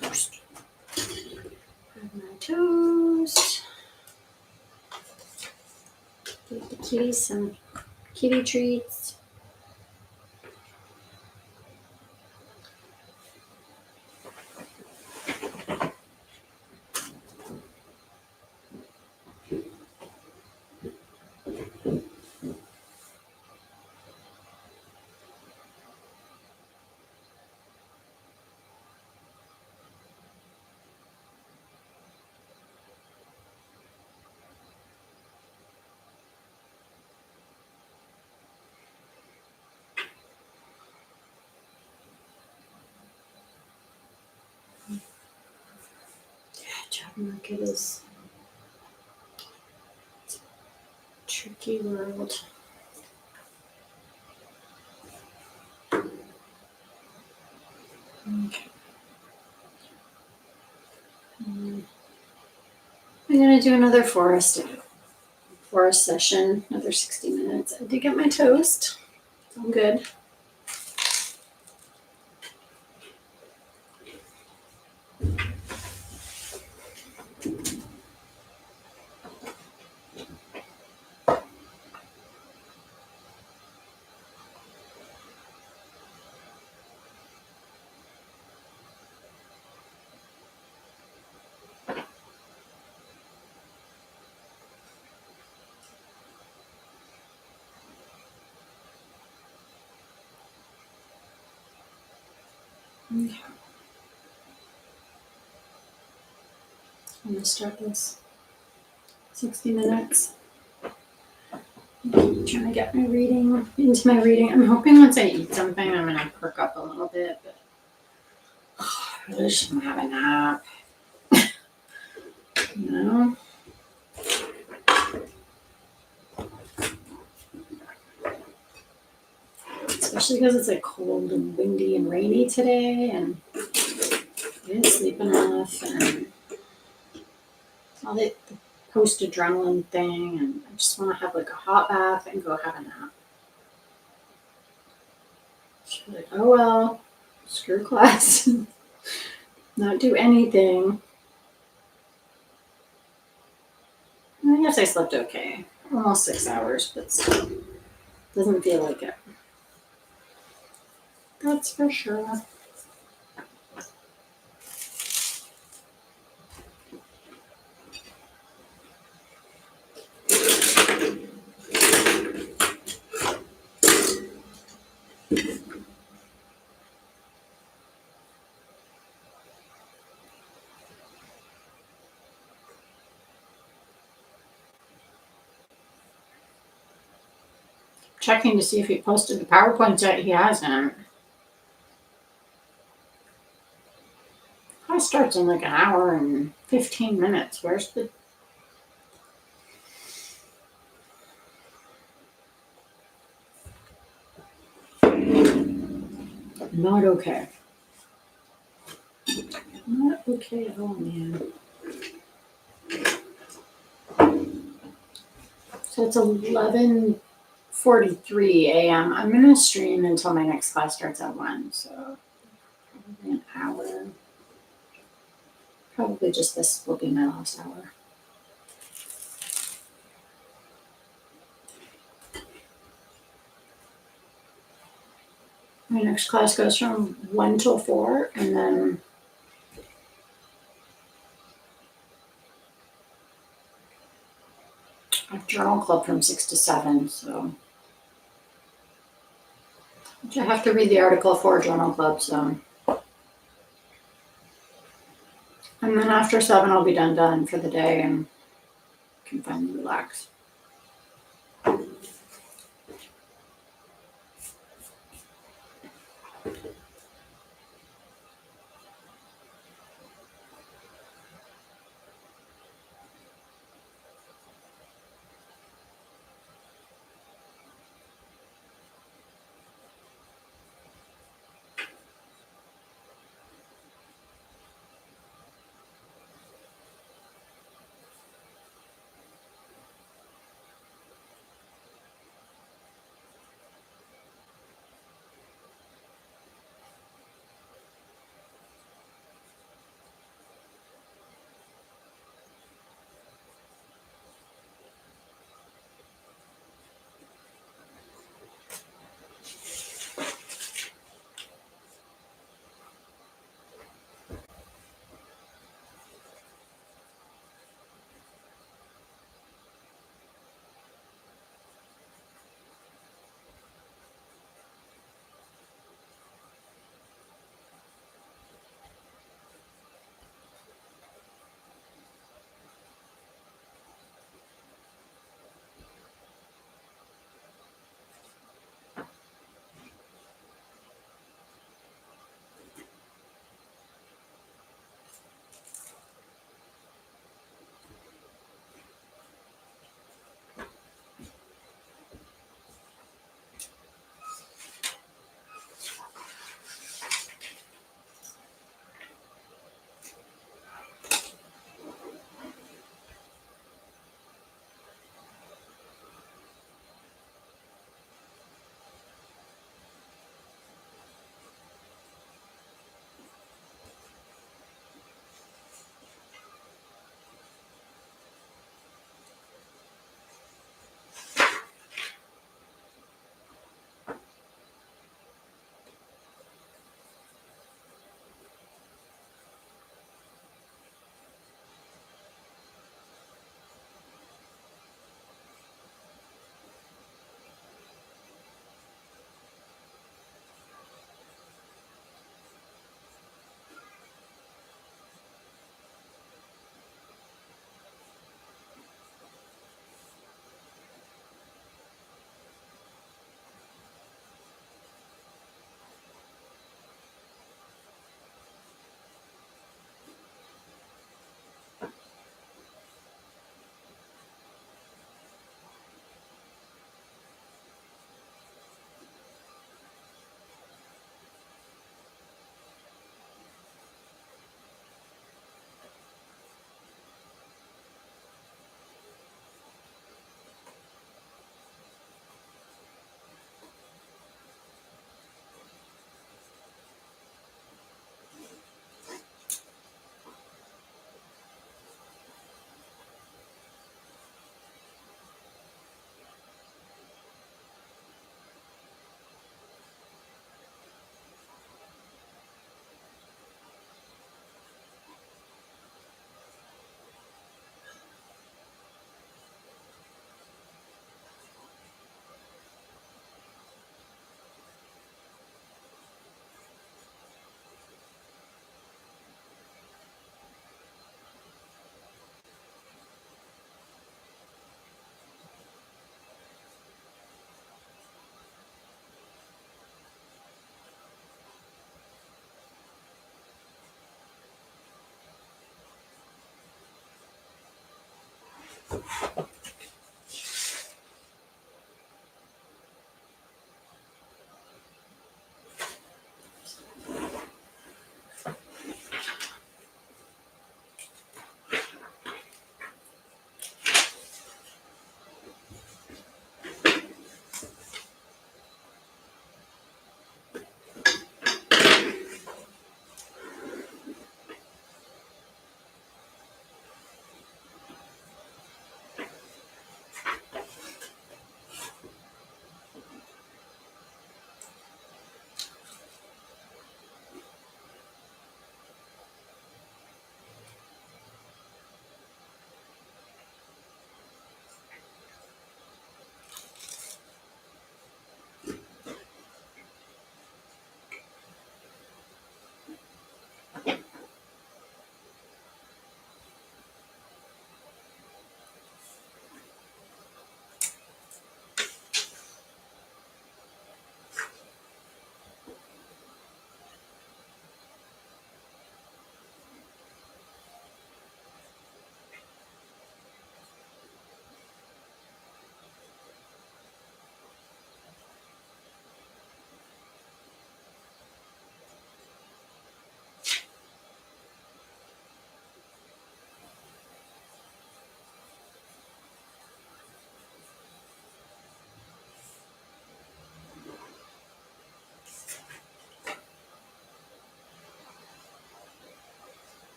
toast. Have my toast. Give the kitties some kitty treats. Job market is a tricky world. Okay. I'm gonna do another forest session, another 60 minutes. I did get my toast, so I'm good. Okay. I'm gonna start this 60 minutes. I'm trying to get my reading into my reading. I'm hoping once I eat something, I'm gonna perk up a little bit, but I really just want to have a nap. You know? Especially because it's like cold and windy and rainy today, and I didn't sleep enough, and all the post-adrenaline thing, and I just want to have like a hot bath and go have a nap. Just like, oh well, screw class, not do anything. I guess I slept okay, almost 6 hours, but still doesn't feel like it. That's for sure. Checking to see if he posted the PowerPoint yet. He hasn't. Class starts in like an hour and 15 minutes. Where's the... Not okay. Not okay at all, man. So it's 11:43 a.m. I'm gonna stream until my next class starts at 1, so probably an hour. Probably just this will be my last hour. My next class goes from 1 till 4, and then a journal club from 6 to 7, so which I have to read the article for journal club, so. And then after 7, I'll be done for the day and can finally relax.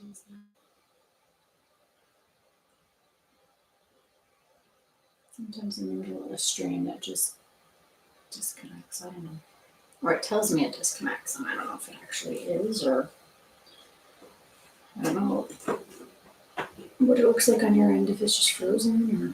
happens now. Sometimes in the middle of a stream it just disconnects. I don't know. Or it tells me it disconnects, and I don't know if it actually is, or I don't know what it looks like on your end, if it's just frozen or.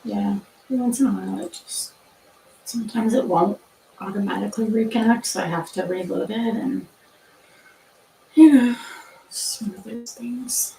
Yeah, every once in a while it just, sometimes it won't automatically reconnect, so I have to reload it, and it's one of those things.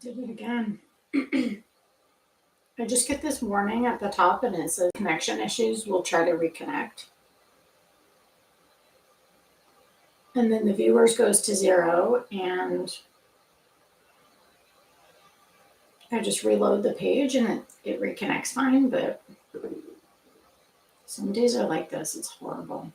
Did it again. I just get this warning at the top and it says connection issues, we'll try to reconnect. And then the viewers goes to 0 and I just reload the page and it reconnects fine, but some days are like this, it's horrible.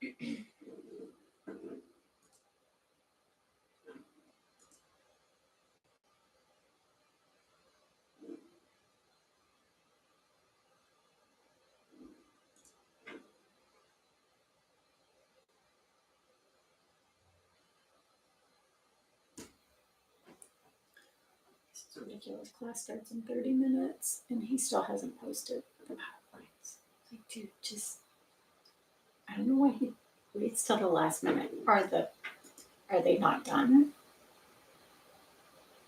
It's ridiculous. Class starts in 30 minutes and he still hasn't posted the PowerPoints. Like, dude, just, I don't know why he waits till the last minute. Are they not done?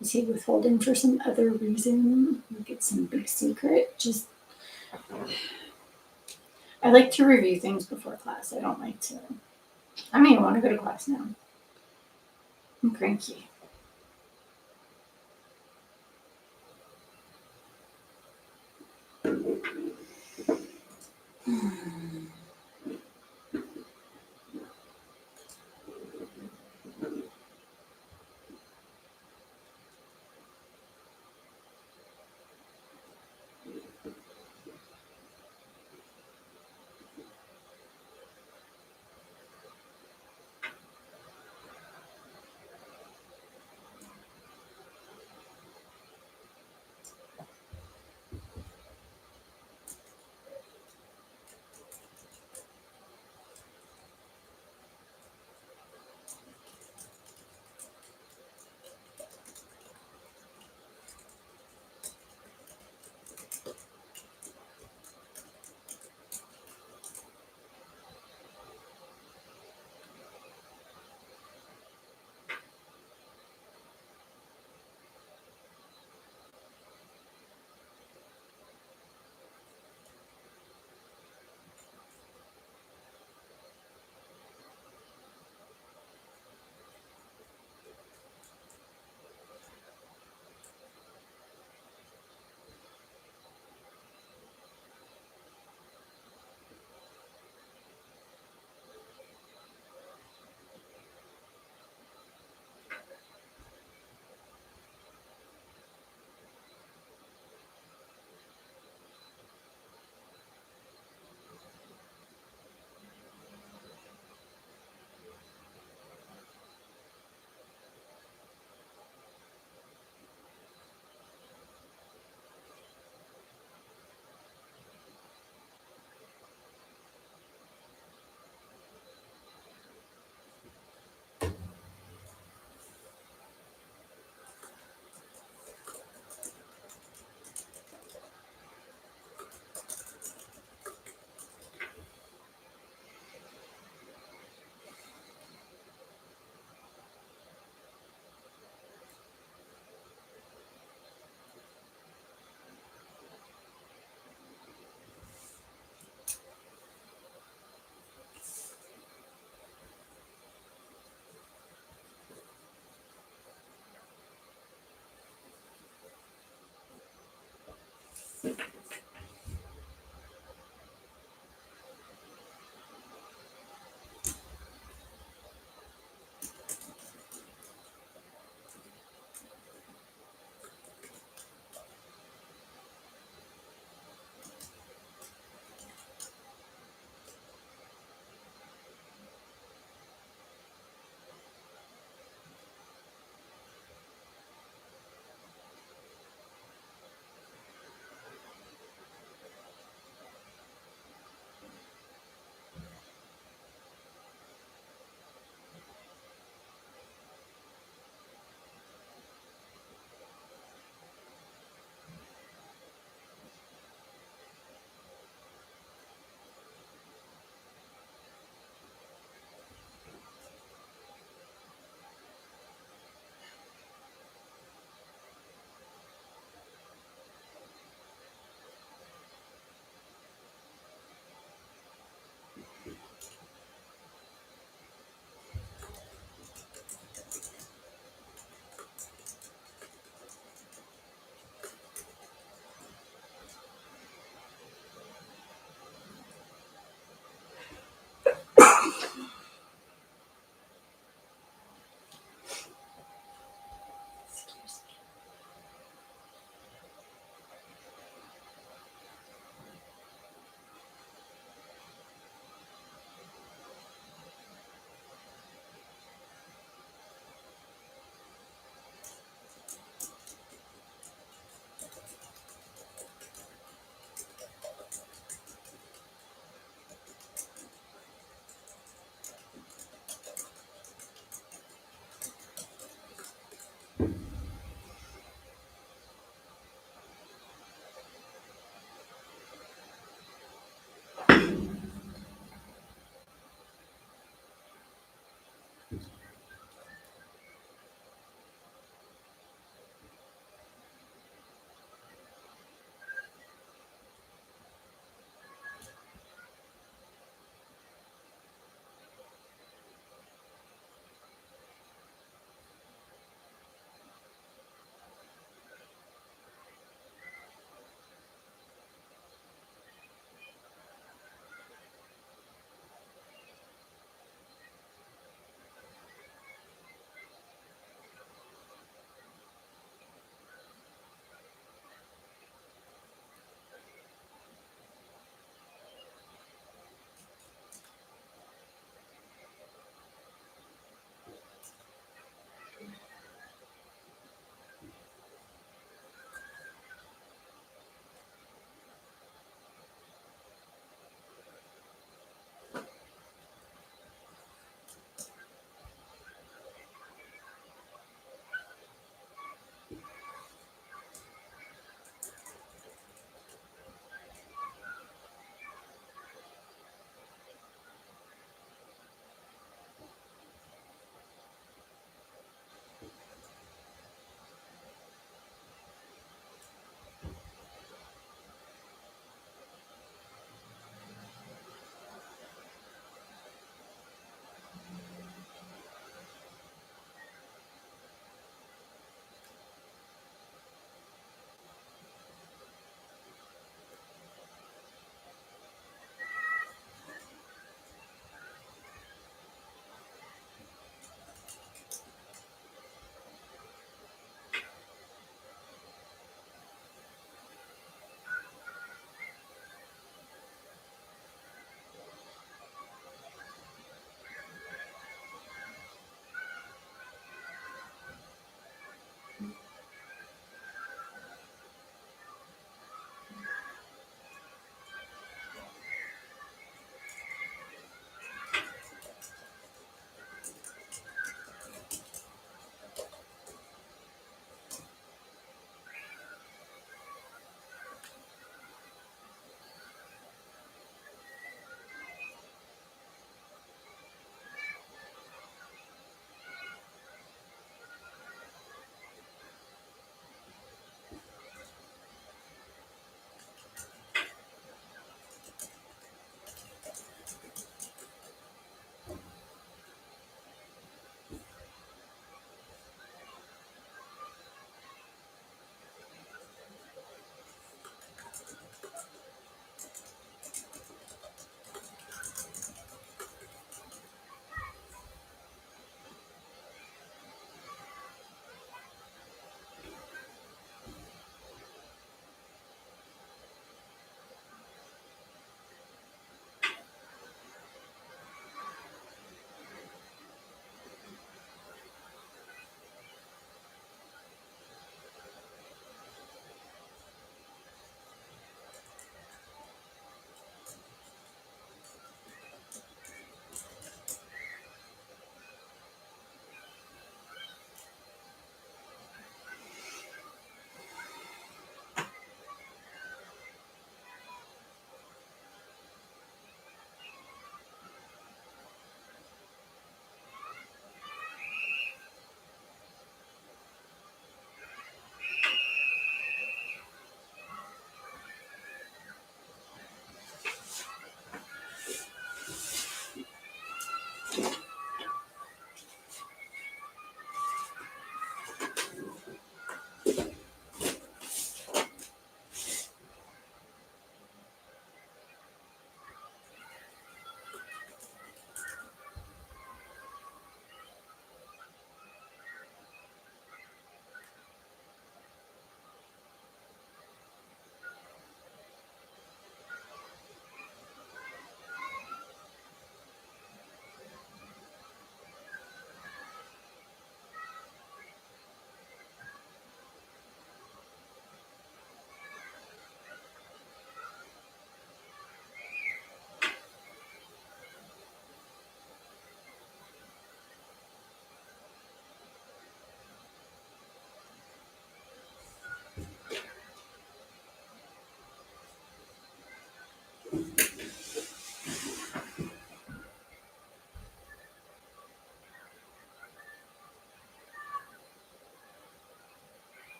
Is he withholding for some other reason? Like it's some big secret? Just, I like to review things before class. I don't like to, I don't even want to go to class now. I'm cranky.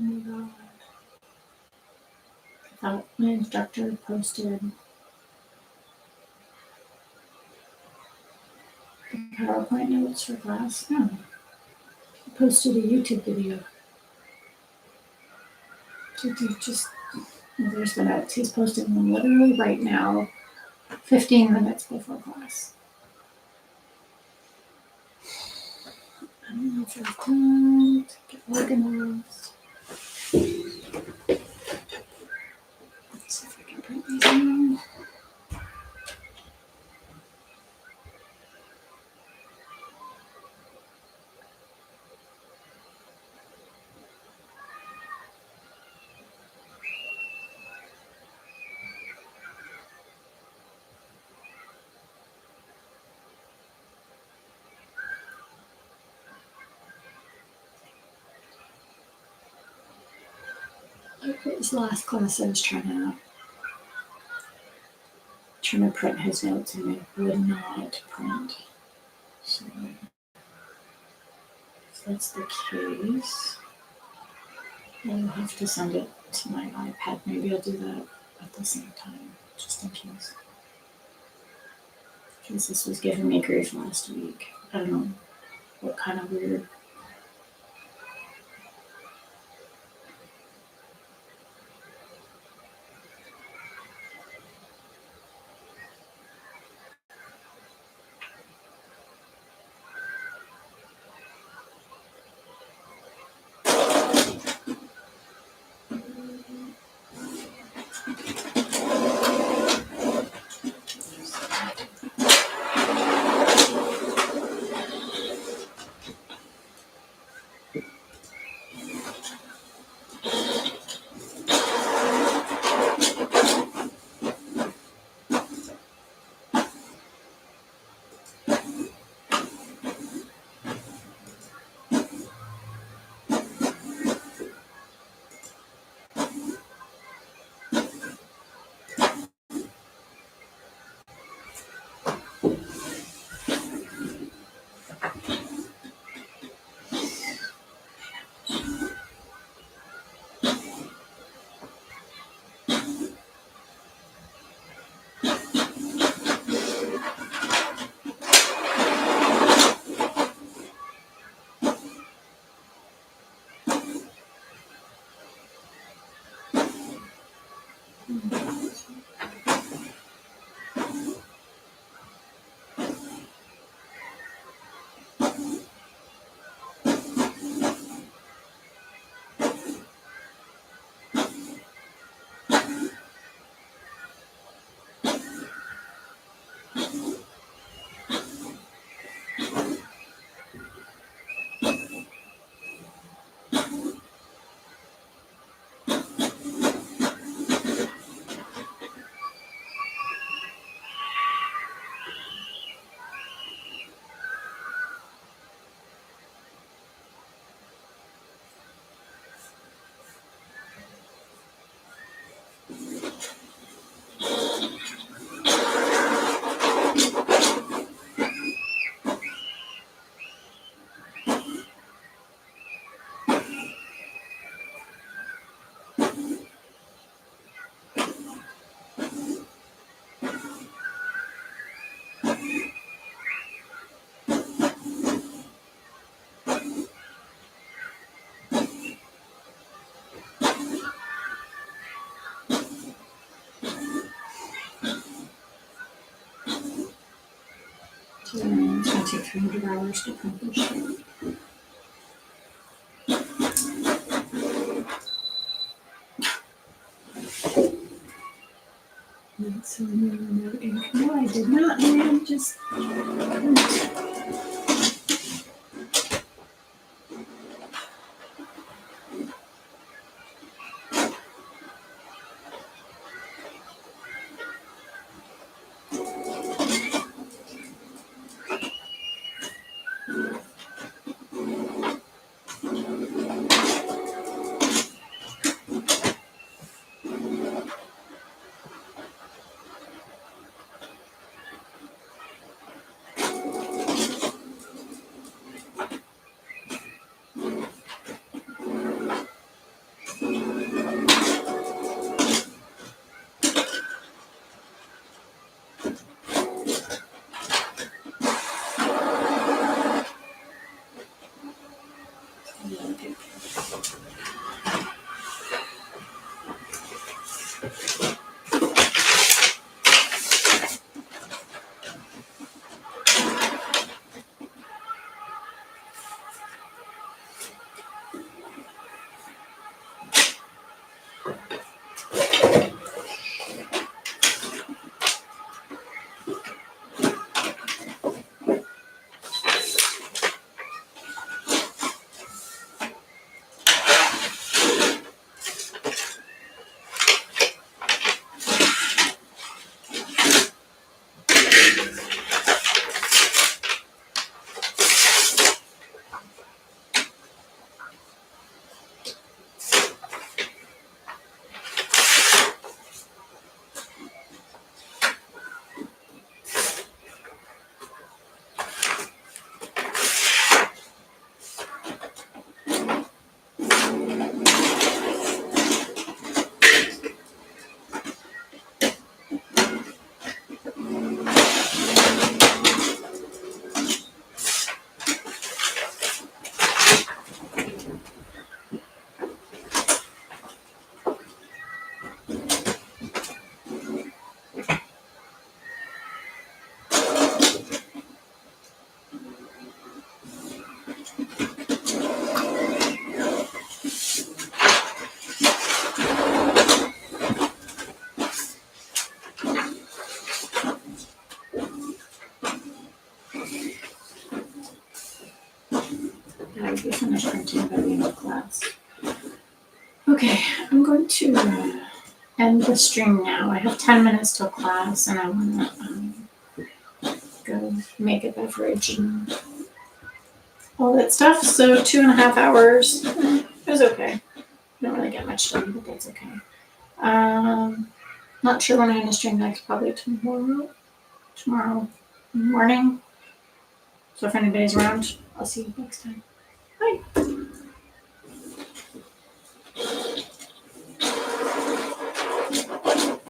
Oh my god. I thought my instructor posted the PowerPoint notes for class. No. He posted a YouTube video. There's the notes. He's posting them literally right now, 15 minutes before class. I don't know if I have time to get organized. Let's see if I can print these in. Like his last class, I was trying to print his notes and it would not print. So if that's the case, I'll have to send it to my iPad. Maybe I'll do that at the same time, just in case. Because this was giving me grief last week. I don't know what kind of weird. So it's going to take 300 hours to print this shit. So no ink. No, I did not. I just I would be finished printing by the end of class. Okay, I'm going to end the stream now. I have 10 minutes till class, and I want to go make a beverage and all that stuff. So 2.5 hours. It was okay. Don't really get much done, but that's okay. Not sure when I'm gonna stream next. Probably tomorrow morning. So if anybody's around, I'll see you next time.